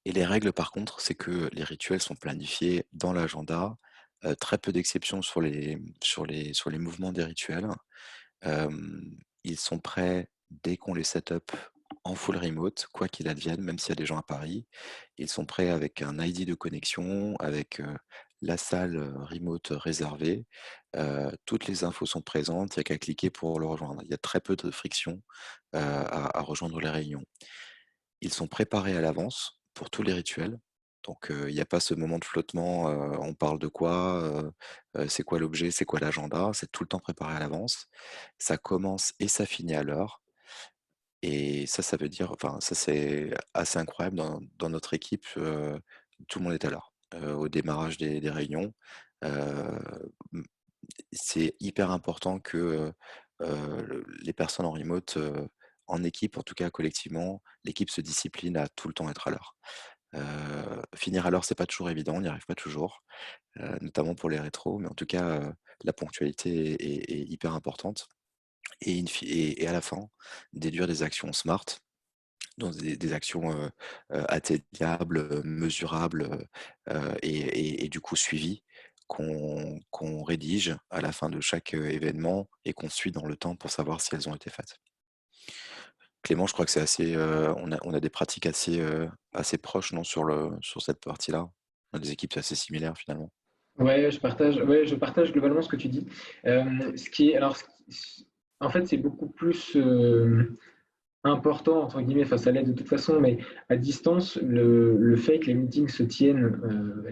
B: Et les règles, par contre, c'est que les rituels sont planifiés dans l'agenda, très peu d'exceptions sur les mouvements des rituels. Ils sont prêts dès qu'on les set up en full remote, quoi qu'il advienne, même s'il y a des gens à Paris. Ils sont prêts avec un ID de connexion, avec, la salle, remote réservée. Toutes les infos sont présentes, il y a qu'à cliquer pour le rejoindre. Il y a très peu de friction, à rejoindre les réunions. Ils sont préparés à l'avance pour tous les rituels. Donc, il n'y a pas ce moment de flottement, on parle de quoi, c'est quoi l'objet, c'est quoi l'agenda? C'est tout le temps préparé à l'avance. Ça commence et ça finit à l'heure et ça veut dire enfin, ça, c'est assez incroyable dans notre équipe, tout le monde est à l'heure, au démarrage des réunions. Heu, mmh, c'est hyper important que, les personnes en remote, en équipe, en tout cas collectivement, l'équipe se discipline à tout le temps être à l'heure. Finir à l'heure, c'est pas toujours évident, on n'y arrive pas toujours, notamment pour les rétros, mais en tout cas, la ponctualité est hyper importante et à la fin, déduire des actions smart, donc des actions, atteignables, mesurables, et du coup suivies qu'on rédige à la fin de chaque, événement et qu'on suit dans le temps pour savoir si elles ont été faites. Clément, je crois que c'est assez, on a des pratiques assez, assez proches, non, sur cette partie-là? On a des équipes assez similaires finalement.
C: Ouais, je partage globalement ce que tu dis. Ce qui est, alors, en fait, c'est beaucoup plus important, entre guillemets, enfin ça l'aide de toute façon, mais à distance, le fait que les meetings se tiennent,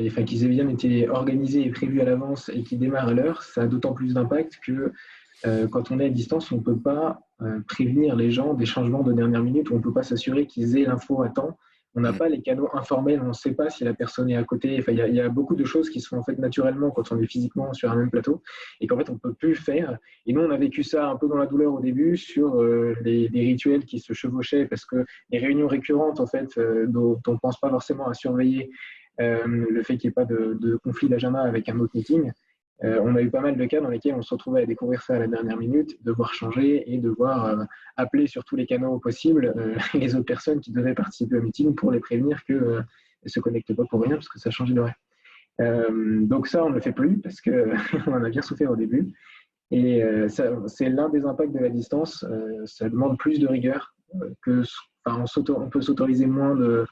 C: enfin qu'ils aient bien été organisés et prévus à l'avance et qu'ils démarrent à l'heure, ça a d'autant plus d'impact que quand on est à distance, on ne peut pas prévenir les gens des changements de dernière minute, ou on ne peut pas s'assurer qu'ils aient l'info à temps. On n'a pas les canaux informels, on ne sait pas si la personne est à côté. Enfin, il y a beaucoup de choses qui se font en fait naturellement quand on est physiquement sur un même plateau et qu'en fait on ne peut plus faire. Et nous, on a vécu ça un peu dans la douleur au début sur les rituels qui se chevauchaient parce que les réunions récurrentes en fait dont on ne pense pas forcément à surveiller le fait qu'il n'y ait pas de conflit d'agenda avec un autre meeting. On a eu pas mal de cas dans lesquels on se retrouvait à découvrir ça à la dernière minute, devoir changer et devoir appeler sur tous les canaux possibles les autres personnes qui devaient participer au meeting pour les prévenir qu'elles ne se connectent pas pour rien parce que ça changeait d'horaire. Donc ça, on ne le fait plus parce qu'on en a bien souffert au début. Et c'est l'un des impacts de la distance. Ça demande plus de rigueur enfin, on peut s'autoriser moins de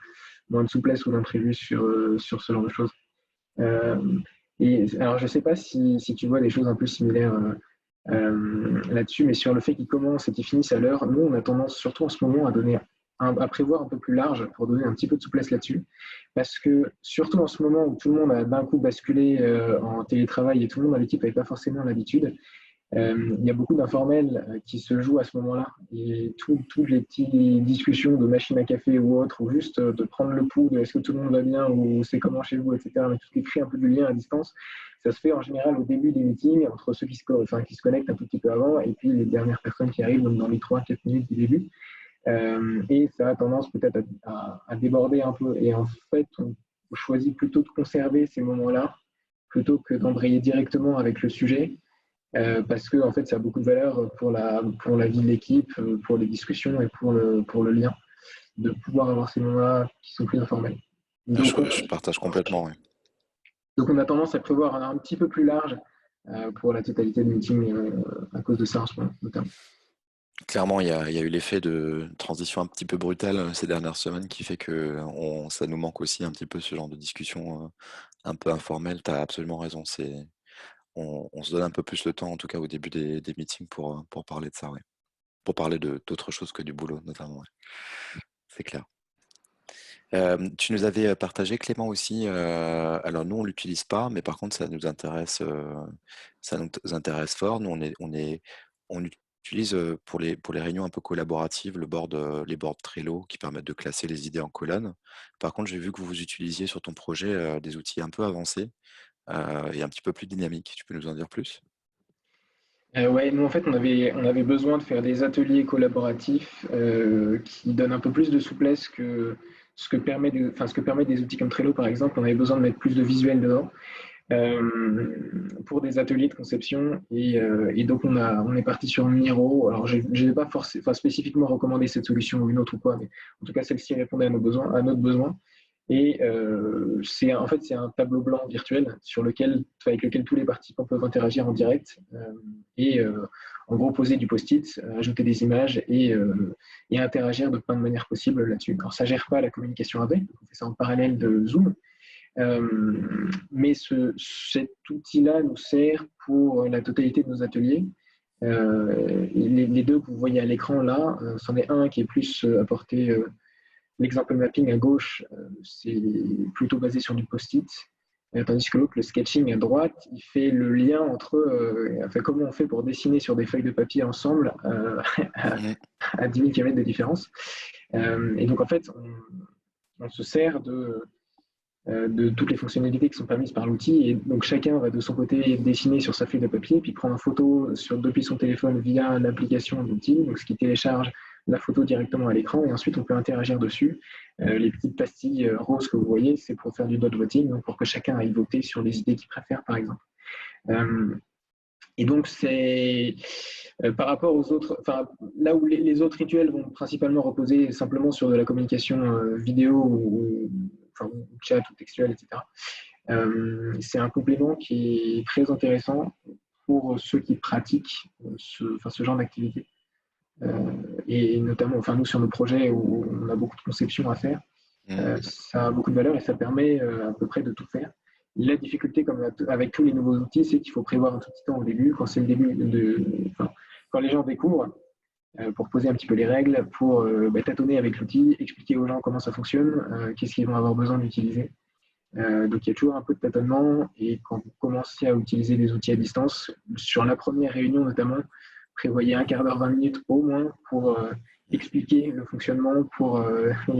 C: souplesse ou d'imprévu sur ce genre de choses. Et alors, je ne sais pas si tu vois des choses un peu similaires là-dessus, mais sur le fait qu'ils commencent et qu'ils finissent à l'heure, nous, on a tendance, surtout en ce moment, à prévoir un peu plus large pour donner un petit peu de souplesse là-dessus. Parce que, surtout en ce moment où tout le monde a d'un coup basculé en télétravail et tout le monde dans l'équipe n'avait pas forcément l'habitude, il y a beaucoup d'informels qui se jouent à ce moment-là. Et toutes les petites discussions de machine à café ou autre, ou juste de prendre le pouls de est-ce que tout le monde va bien ou c'est comment chez vous, etc. Mais tout ce qui crée un peu du lien à distance, ça se fait en général au début des meetings, entre ceux qui se connectent un tout petit peu avant et puis les dernières personnes qui arrivent dans les 3-4 minutes du début. Et ça a tendance peut-être à déborder un peu. Et en fait, on choisit plutôt de conserver ces moments-là plutôt que d'embrayer directement avec le sujet. Parce que en fait, ça a beaucoup de valeur pour la vie de l'équipe, pour les discussions et pour le lien, de pouvoir avoir ces moments-là qui sont plus informels. Donc,
B: Je partage complètement, oui.
C: Donc on a tendance à prévoir un petit peu plus large pour la totalité des meetings à cause de ça en ce moment, notamment.
B: Clairement, il y a eu l'effet de transition un petit peu brutale ces dernières semaines qui fait que ça nous manque aussi un petit peu ce genre de discussion un peu informelle. Tu as absolument raison. On se donne un peu plus le temps, en tout cas au début des meetings, pour parler de ça, ouais. Pour parler d'autre chose que du boulot, notamment. Ouais. C'est clair. Tu nous avais partagé, Clément, aussi. Alors nous, on l'utilise pas, mais par contre, ça nous intéresse fort. Nous, on utilise pour les réunions un peu collaboratives les boards Trello qui permettent de classer les idées en colonnes. Par contre, j'ai vu que vous utilisiez sur ton projet des outils un peu avancés et un petit peu plus dynamiques. Tu peux nous en dire plus?
C: Ouais, nous en fait on avait besoin de faire des ateliers collaboratifs qui donnent un peu plus de souplesse que ce que permet des outils comme Trello par exemple. On avait besoin de mettre plus de visuels dedans pour des ateliers de conception et donc on est parti sur Miro. Alors je n'ai pas spécifiquement recommandé cette solution ou une autre ou quoi, mais en tout cas celle-ci répondait à notre besoin. Et c'est un tableau blanc virtuel avec lequel tous les participants peuvent interagir en direct et en gros poser du post-it, ajouter des images et interagir de plein de manières possibles là-dessus. Alors ça ne gère pas la communication avec, on fait ça en parallèle de Zoom, mais cet outil-là nous sert pour la totalité de nos ateliers. Les deux que vous voyez à l'écran là, c'en est un qui est plus apporté. L'exemple mapping à gauche, c'est plutôt basé sur du post-it, tandis que l'autre, le sketching à droite, il fait le lien entre comment on fait pour dessiner sur des feuilles de papier ensemble à 10 000 km de différence. Et donc, en fait, on se sert de toutes les fonctionnalités qui sont permises par l'outil. Et donc, chacun va de son côté dessiner sur sa feuille de papier, puis prendre une photo depuis son téléphone via l'application de l'outil, donc ce qui télécharge la photo directement à l'écran et ensuite on peut interagir dessus. Les petites pastilles roses que vous voyez, c'est pour faire du dot voting, donc pour que chacun aille voter sur les idées qu'il préfère, par exemple. Et donc c'est par rapport aux autres, là où les autres rituels vont principalement reposer simplement sur de la communication vidéo ou chat ou textuel, etc. C'est un complément qui est très intéressant pour ceux qui pratiquent ce genre d'activité. Et notamment, nous sur nos projets où on a beaucoup de conception à faire, ça a beaucoup de valeur et ça permet à peu près de tout faire. La difficulté, comme avec tous les nouveaux outils, c'est qu'il faut prévoir un tout petit temps au début, quand c'est le début quand les gens découvrent. pour poser un petit peu les règles, pour tâtonner avec l'outil, expliquer aux gens comment ça fonctionne, qu'est-ce qu'ils vont avoir besoin d'utiliser. Donc il y a toujours un peu de tâtonnement et quand vous commencez à utiliser des outils à distance, sur la première réunion notamment, prévoyez un quart d'heure, 20 minutes au moins pour expliquer le fonctionnement, pour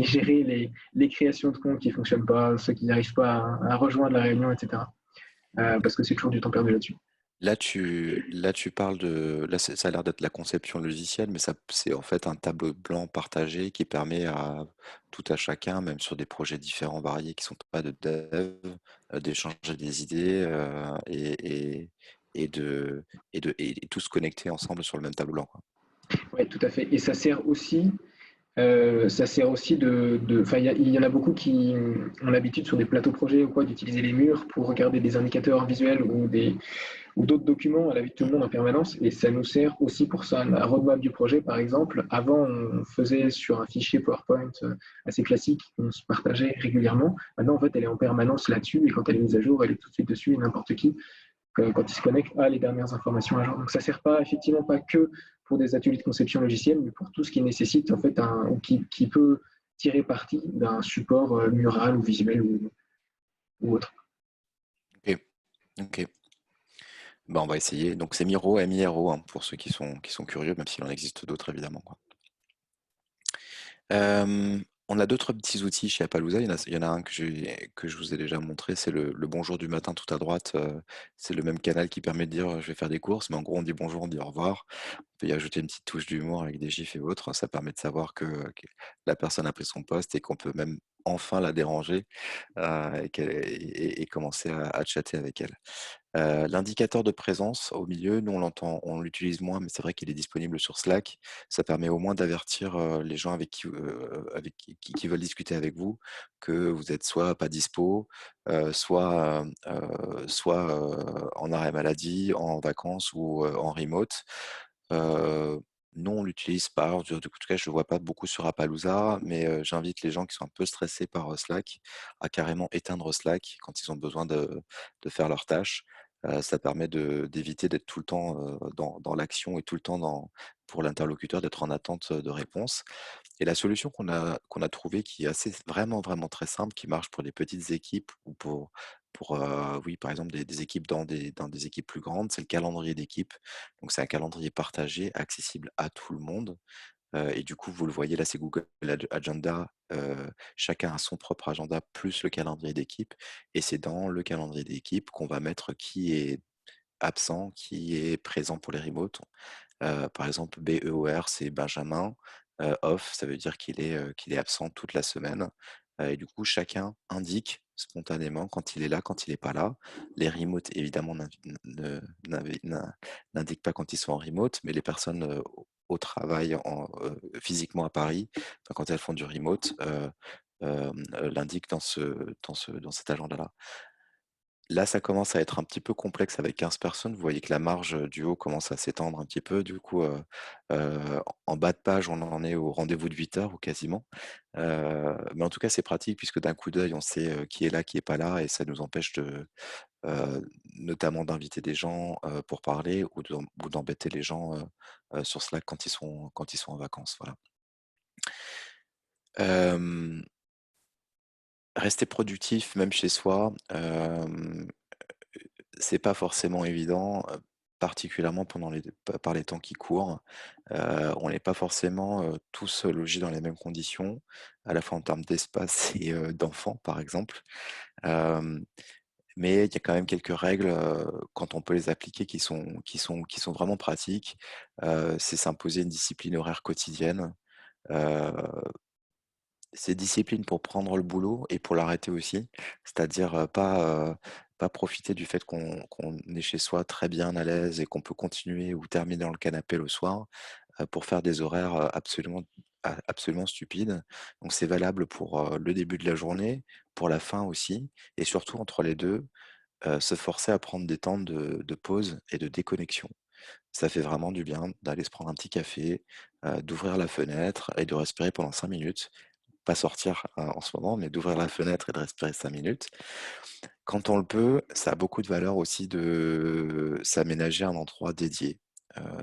C: gérer les créations de comptes qui ne fonctionnent pas, ceux qui n'arrivent pas à rejoindre la réunion, etc. Parce que c'est toujours du temps perdu là-dessus.
B: Là, tu parles de. Là, ça a l'air d'être la conception logicielle, mais c'est en fait un tableau blanc partagé qui permet à tout à chacun, même sur des projets différents, variés, qui ne sont pas de dev, d'échanger des idées et tous connecter ensemble sur le même tableau blanc, quoi.
C: Oui, tout à fait. Et ça sert aussi enfin, il y en a beaucoup qui ont l'habitude sur des plateaux projets ou quoi d'utiliser les murs pour regarder des indicateurs visuels ou d'autres documents à la vue de tout le monde en permanence. Et ça nous sert aussi pour ça. La roadmap du projet, par exemple, avant, on faisait sur un fichier PowerPoint assez classique qu'on se partageait régulièrement. Maintenant, en fait, elle est en permanence là-dessus et quand elle est mise à jour, elle est tout de suite dessus et n'importe qui, quand il se connecte, a les dernières informations à jour. Donc, ça ne sert pas, effectivement, pas que pour des ateliers de conception logicielle, mais pour tout ce qui nécessite, en fait, ou qui peut tirer parti d'un support mural ou visuel ou autre.
B: Ok, ok. Bah, on va essayer. Donc c'est Miro, M-I-R-O, hein, pour ceux qui sont curieux, même s'il en existe d'autres évidemment, quoi. On a d'autres petits outils chez Appaloosa. Il y en a un que je vous ai déjà montré, c'est le bonjour du matin tout à droite. C'est le même canal qui permet de dire je vais faire des courses, mais en gros on dit bonjour, on dit au revoir. On peut y ajouter une petite touche d'humour avec des gifs et autres. Ça permet de savoir que la personne a pris son poste et qu'on peut même enfin la déranger et commencer à chatter avec elle. L'indicateur de présence au milieu, nous on l'utilise moins, mais c'est vrai qu'il est disponible sur Slack. Ça permet au moins d'avertir les gens qui veulent discuter avec vous que vous êtes soit pas dispo, soit en arrêt maladie, en vacances ou en remote. Euh, Nous, on l'utilise pas. En tout cas, je ne le vois pas beaucoup sur Appaloosa, mais j'invite les gens qui sont un peu stressés par Slack à carrément éteindre Slack quand ils ont besoin de faire leurs tâches. Ça permet d'éviter d'être tout le temps dans l'action et tout le temps pour l'interlocuteur d'être en attente de réponse. Et la solution qu'on a trouvée, qui est vraiment, vraiment très simple, qui marche pour les petites équipes ou oui, par exemple, des équipes dans des équipes plus grandes, c'est le calendrier d'équipe. Donc, c'est un calendrier partagé, accessible à tout le monde. Et du coup, vous le voyez là, c'est Google Agenda. Chacun a son propre agenda plus le calendrier d'équipe. Et c'est dans le calendrier d'équipe qu'on va mettre qui est absent, qui est présent pour les remotes. Par exemple, BEOR, c'est Benjamin. Off, ça veut dire qu'il est absent toute la semaine. Et du coup, chacun indique spontanément quand il est là, quand il n'est pas là. Les remotes, évidemment, n'indiquent pas quand ils sont en remote, mais les personnes au travail, physiquement à Paris, enfin, quand elles font du remote, l'indiquent dans cet agenda-là. Là, ça commence à être un petit peu complexe avec 15 personnes. Vous voyez que la marge du haut commence à s'étendre un petit peu. Du coup, en bas de page, on en est au rendez-vous de 8 heures ou quasiment. Mais en tout cas, c'est pratique puisque d'un coup d'œil, on sait qui est là, qui n'est pas là, et ça nous empêche notamment d'inviter des gens pour parler ou d'embêter les gens sur Slack quand ils sont en vacances. Voilà. Rester productif, même chez soi. C'est pas forcément évident, particulièrement par les temps qui courent. On n'est pas forcément, tous logés dans les mêmes conditions, à la fois en termes d'espace et d'enfants, par exemple. Hem, mais il y a quand même quelques règles, quand on peut les appliquer qui sont vraiment pratiques. C'est s'imposer une discipline horaire quotidienne. Heu C'est discipline pour prendre le boulot et pour l'arrêter aussi. C'est-à-dire, pas profiter du fait qu'on est chez soi très bien à l'aise et qu'on peut continuer ou terminer dans le canapé le soir, pour faire des horaires, absolument stupides. Donc c'est valable pour, le début de la journée, pour la fin aussi et surtout entre les 2, se forcer à prendre des temps de pause et de déconnexion. Ça fait vraiment du bien d'aller se prendre un petit café, d'ouvrir la fenêtre et de respirer pendant 5 minutes. Pas sortir, en ce moment, mais d'ouvrir la fenêtre et de respirer 5 minutes. Quand on le peut, ça a beaucoup de valeur aussi de s'aménager un endroit dédié.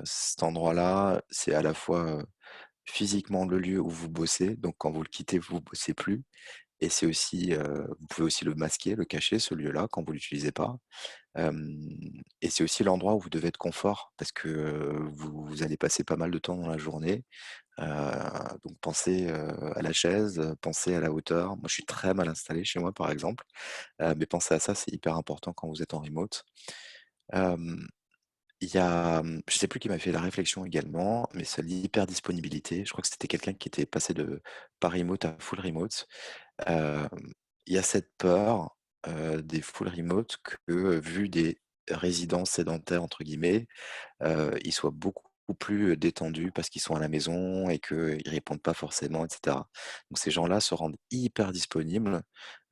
B: Cet endroit-là, c'est à la fois, physiquement le lieu où vous bossez, donc quand vous le quittez, vous bossez plus et c'est aussi, vous pouvez aussi le masquer, le cacher, ce lieu-là, quand vous l'utilisez pas. Hem Et c'est aussi l'endroit où vous devez être confort parce que, vous allez passer pas mal de temps dans la journée. Heu, donc pensez, à la chaise, pensez à la hauteur. Moi, je suis très mal installé chez moi, par exemple, mais pensez à ça, c'est hyper important quand vous êtes en remote. Hem, il y a, je sais plus qui m'a fait la réflexion également, mais c'est l'hyperdisponibilité. Je crois que c'était quelqu'un qui était passé de pas remote à full remote. Hem, il y a cette peur, des full remote que, vu des résidents «sédentaires» entre guillemets, ils soient beaucoup plus détendus parce qu'ils sont à la maison et qu'ils répondent pas forcément et cetera. Donc ces gens-là se rendent hyper disponibles.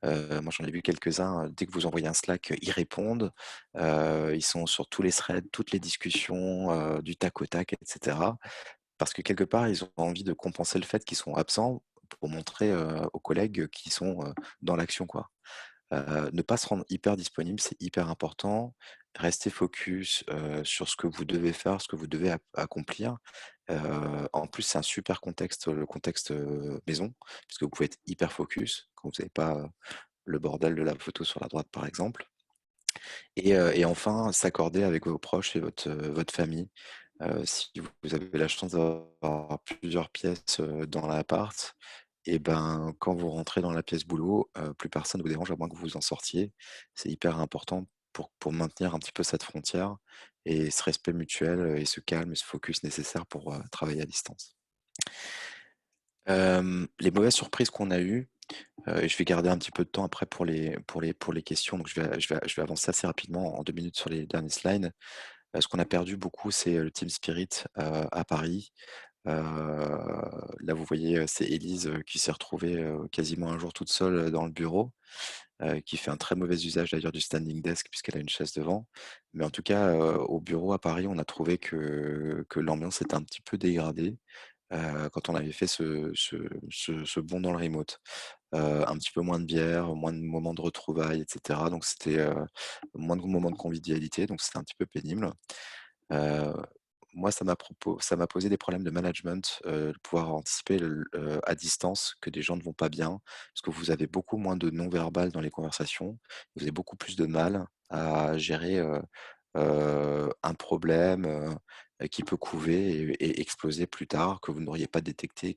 B: Moi j'en ai vu quelques-uns, dès que vous envoyez un Slack, ils répondent. Ils sont sur tous les threads, toutes les discussions, du tac au tac et cetera. Parce que quelque part, ils ont envie de compenser le fait qu'ils sont absents pour montrer, aux collègues qu'ils sont, dans l'action, quoi. Ne pas se rendre hyper disponible, c'est hyper important. Rester focus, sur ce que vous devez faire, ce que vous devez accomplir. En plus, c'est un super contexte, le contexte, maison, puisque vous pouvez être hyper focus quand vous n'avez pas, le bordel de la photo sur la droite, par exemple. Et enfin, s'accorder avec vos proches et votre famille. Si vous avez la chance d'avoir plusieurs pièces, dans l'appart et ben, quand vous rentrez dans la pièce boulot, plus personne vous dérange à moins que vous en sortiez. C'est hyper important pour maintenir un petit peu cette frontière et ce respect mutuel, et ce calme et ce focus nécessaire pour, travailler à distance. Les mauvaises surprises qu'on a eues, et je vais garder un petit peu de temps après pour les questions, donc je vais avancer assez rapidement en 2 minutes sur les derniers slides. Ce qu'on a perdu beaucoup, c'est, le team spirit, à Paris. Heu, Là, vous voyez, c'est Élise, qui s'est retrouvée, quasiment un jour toute seule, dans le bureau, qui fait un très mauvais usage d'ailleurs du standing desk puisqu'elle a une chaise devant. Mais en tout cas, au bureau à Paris, on a trouvé que l'ambiance était un petit peu dégradée, quand on avait fait ce bond dans le remote. Un petit peu moins de bière, moins de moments de retrouvailles et cetera. Donc c'était, moins de moments de convivialité, donc c'était un petit peu pénible. Heu, Moi, ça m'a posé des problèmes de management, de pouvoir anticiper à distance que des gens ne vont pas bien, parce que vous avez beaucoup moins de non-verbal dans les conversations. Vous avez beaucoup plus de mal à gérer, un problème, qui peut couver et exploser plus tard, que vous n'auriez pas détecté,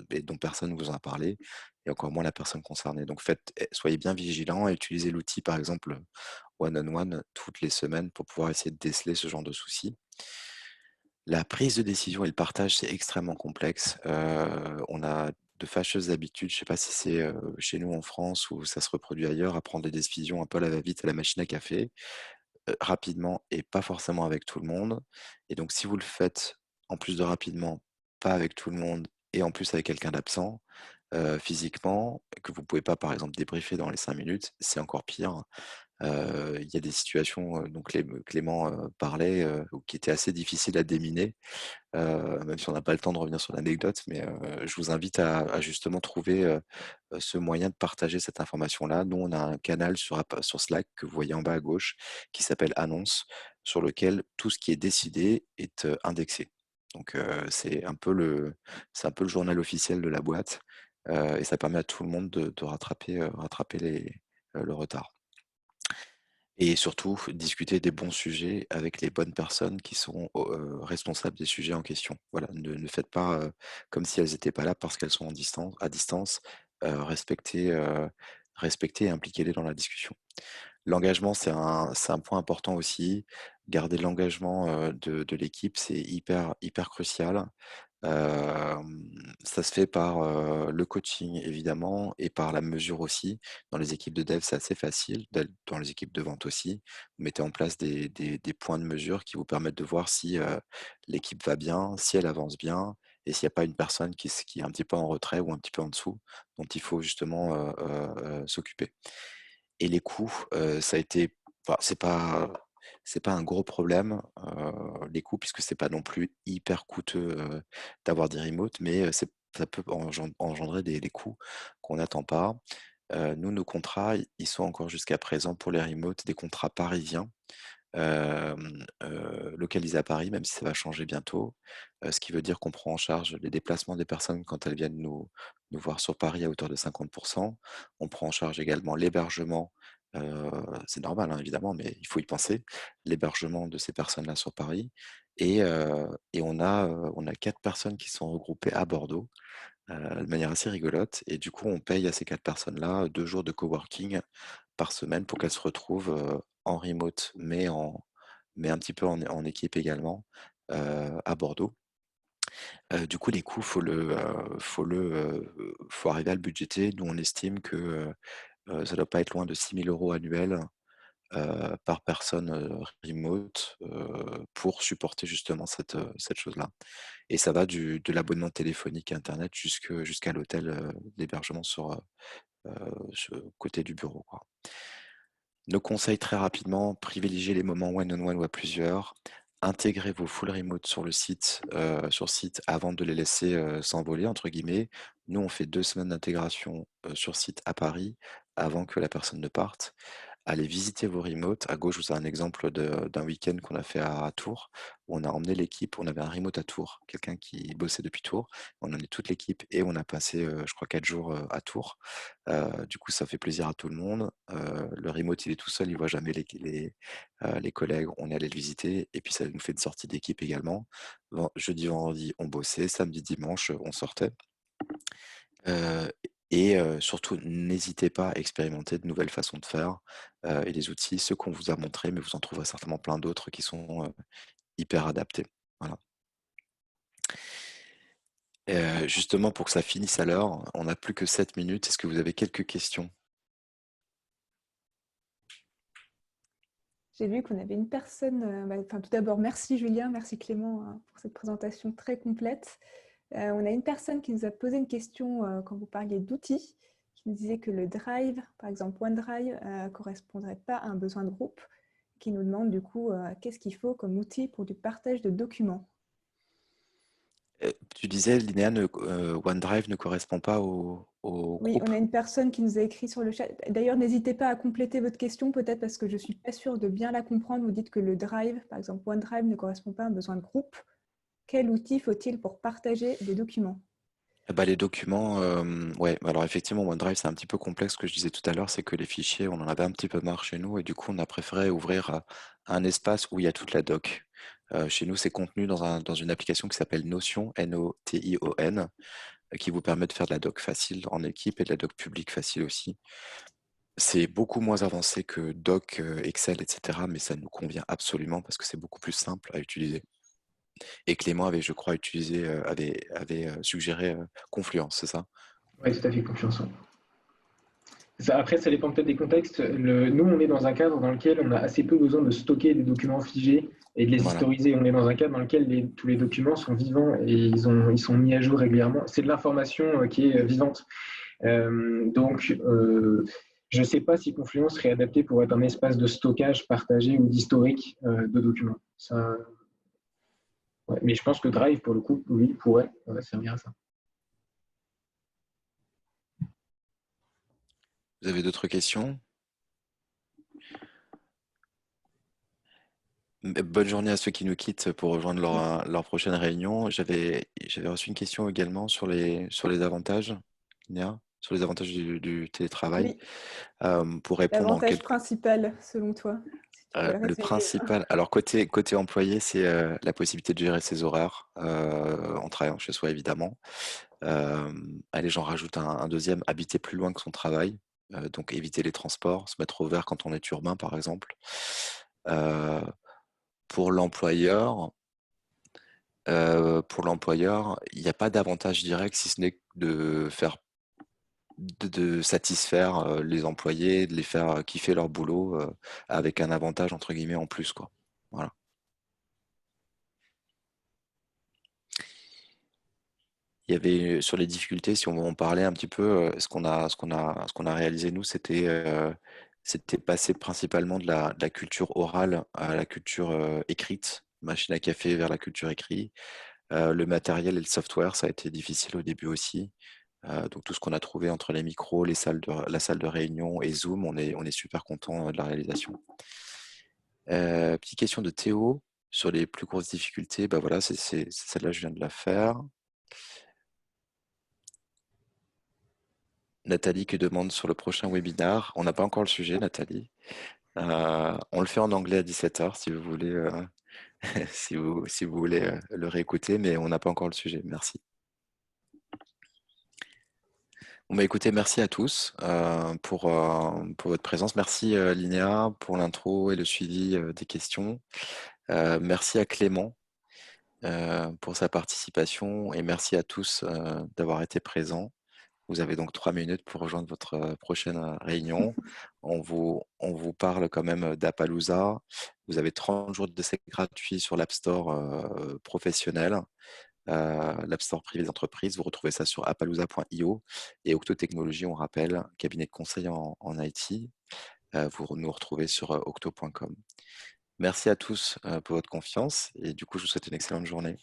B: et dont personne ne vous en a parlé et encore moins la personne concernée. Donc soyez bien vigilants et utilisez l'outil, par exemple, one on one toutes les semaines pour pouvoir essayer de déceler ce genre de soucis. La prise de décision et le partage, c'est extrêmement complexe. On a de fâcheuses habitudes, je ne sais pas si c'est, chez nous en France ou ça se reproduit ailleurs, à prendre des décisions un peu à la va-vite à la machine à café, rapidement et pas forcément avec tout le monde. Et donc si vous le faites, en plus de rapidement, pas avec tout le monde et en plus avec quelqu'un d'absent, physiquement, que vous pouvez pas, par exemple, débriefer dans les 5 minutes, c'est encore pire. Il y a des situations, dont Clément, parlait, ou qui étaient assez difficiles à déminer, même si on n'a pas le temps de revenir sur l'anecdote, mais je vous invite à justement trouver, ce moyen de partager cette information-là. Nous, on a un canal sur Slack que vous voyez en bas à gauche qui s'appelle «Annonces», sur lequel tout ce qui est décidé est, indexé. Donc c'est un peu le journal officiel de la boîte, et ça permet à tout le monde de rattraper le retard. Et surtout, discuter des bons sujets avec les bonnes personnes qui sont, responsables des sujets en question. Voilà, ne faites pas, comme si elles étaient pas là parce qu'elles sont à distance. Respectez et impliquez-les dans la discussion. L'engagement, c'est un point important aussi. Garder l'engagement, de l'équipe, c'est hyper crucial. Ça se fait par, le coaching évidemment et par la mesure aussi. Dans les équipes de dev, c'est assez facile, dans les équipes de vente aussi. Vous mettez en place des points de mesure qui vous permettent de voir si, l'équipe va bien, si elle avance bien et s'il n'y a pas une personne qui est un petit peu en retrait ou un petit peu en dessous, dont il faut justement, s'occuper. Et les coûts, ça a été enfin, c'est pas un gros problème, les coûts, puisque c'est pas non plus hyper coûteux, d'avoir des remotes, mais ça peut engendrer des coûts qu'on n'attend pas. Nous, nos contrats, ils sont encore jusqu'à présent pour les remotes des contrats parisiens. localisés à Paris, même si ça va changer bientôt. Ce qui veut dire qu'on prend en charge les déplacements des personnes quand elles viennent nous voir sur Paris à hauteur de 50%. On prend en charge également l'hébergement, c'est normal, hein, évidemment, mais il faut y penser, l'hébergement de ces personnes-là sur Paris. Et on a 4 personnes qui sont regroupées à Bordeaux, de manière assez rigolote. Et du coup, on paye à ces 4 personnes-là 2 jours de coworking par semaine pour qu'elles se retrouvent en remote, mais un petit peu en équipe également, à Bordeaux. Du coup, les coûts, faut arriver à le budgéter. Nous, on estime que ça doit pas être loin de 6 000 € annuels par personne remote pour supporter justement cette chose-là. Et ça va de l'abonnement téléphonique et internet jusqu'à l'hôtel d'hébergement côté du bureau, quoi. Nos conseils très rapidement, privilégiez les moments one-on-one ou à plusieurs. Intégrez vos full remote sur site avant de les laisser s'envoler, entre guillemets. Nous, on fait 2 semaines d'intégration sur site à Paris avant que la personne ne parte. Allez visiter vos remotes. À gauche, je vous ai un exemple d'un week-end qu'on a fait à Tours, où on a emmené l'équipe. On avait un remote à Tours, quelqu'un qui bossait depuis Tours. On en est toute l'équipe et on a passé, je crois, 4 jours à Tours. Du coup, ça fait plaisir à tout le monde. Le remote, il est tout seul, il voit jamais les collègues. On est allé le visiter et puis ça nous fait une sortie d'équipe également. Jeudi, vendredi, on bossait. Samedi, dimanche, on sortait. Surtout, n'hésitez pas à expérimenter de nouvelles façons de faire et des outils, ceux qu'on vous a montrés, mais vous en trouverez certainement plein d'autres qui sont hyper adaptés. Voilà. Justement, pour que ça finisse à l'heure, on n'a plus que 7 minutes. Est-ce que vous avez quelques questions?
A: J'ai vu qu'on avait une personne, tout d'abord, merci Julien, merci Clément pour cette présentation très complète. On a une personne qui nous a posé une question quand vous parliez d'outils, qui nous disait que le Drive, par exemple OneDrive, ne correspondrait pas à un besoin de groupe, qui nous demande du coup qu'est-ce qu'il faut comme outil pour du partage de documents.
B: Tu disais, Linéane, OneDrive ne correspond pas au
A: Oui,
B: groupe?
A: on a une personne qui nous a écrit sur le chat. D'ailleurs, n'hésitez pas à compléter votre question, peut-être parce que je ne suis pas sûre de bien la comprendre. Vous dites que le Drive, par exemple OneDrive, ne correspond pas à un besoin de groupe. Quel outil faut-il pour partager des documents?
B: Bah, les documents, ouais, alors effectivement, OneDrive, c'est un petit peu complexe. Ce que je disais tout à l'heure, c'est que les fichiers, on en avait un petit peu marre chez nous et du coup, on a préféré ouvrir un espace où il y a toute la doc. Chez nous, c'est contenu dans une application qui s'appelle Notion, Notion, qui vous permet de faire de la doc facile en équipe et de la doc publique facile aussi. C'est beaucoup moins avancé que Doc, Excel, etc., mais ça nous convient absolument parce que c'est beaucoup plus simple à utiliser. Et Clément avait, je crois, avait suggéré Confluence, c'est ça?
C: Oui, tout à fait, confiance. Après, ça dépend peut-être des contextes. Nous, on est dans un cadre dans lequel on a assez peu besoin de stocker des documents figés et de les
B: Voilà.
C: historiser. On est dans un cadre dans lequel tous les documents sont vivants et ils sont mis à jour régulièrement. C'est de l'information qui est vivante. Je ne sais pas si Confluence serait adapté pour être un espace de stockage partagé ou d'historique de documents. Ça, ouais. Mais je pense que Drive, pour le coup, lui, pourrait servir à ça.
B: Vous avez d'autres questions? Bonne journée à ceux qui nous quittent pour rejoindre leur prochaine réunion. J'avais reçu une question également sur les avantages, Léa, sur les avantages du télétravail.
A: Oui,
B: Pour répondre en
A: l'avantage
B: quelques...
A: principal, selon toi, si tu peux le
B: Le
A: résumer.
B: principal, alors côté employé, c'est la possibilité de gérer ses horaires en travaillant chez soi, évidemment. Allez, j'en rajoute un deuxième, habiter plus loin que son travail, donc éviter les transports, se mettre au vert quand on est urbain, par exemple. Euh, pour l'employeur, il n'y a pas d'avantage direct si ce n'est de satisfaire les employés, de les faire kiffer leur boulot avec un avantage entre guillemets en plus, quoi. Voilà. Il y avait sur les difficultés, si on parlait un petit peu, ce qu'on a réalisé nous, c'était passer principalement de la culture orale à la culture écrite, machine à café vers la culture écrite. Le matériel et le software, ça a été difficile au début aussi. Donc tout ce qu'on a trouvé entre les micros, la salle de réunion et Zoom, on est super content de la réalisation. Petite question de Théo sur les plus grosses difficultés. Bah voilà, c'est celle-là, je viens de la faire. Nathalie qui demande sur le prochain webinar. On n'a pas encore le sujet, Nathalie. On le fait en anglais à 17h si vous voulez, si vous voulez le réécouter, mais on n'a pas encore le sujet. Merci. Bon, bah, écoutez, merci à tous pour votre présence. Merci Linéa pour l'intro et le suivi des questions. Merci à Clément pour sa participation et merci à tous d'avoir été présents. Vous avez donc 3 minutes pour rejoindre votre prochaine réunion. On vous parle quand même d'Appaloosa. Vous avez 30 jours d'essai gratuits sur l'App Store professionnel, l'App Store privé d'entreprise. Vous retrouvez ça sur appaloosa.io. Et Octo Technologies, on rappelle, cabinet de conseil en IT. Vous nous retrouvez sur octo.com. Merci à tous pour votre confiance et du coup, je vous souhaite une excellente journée.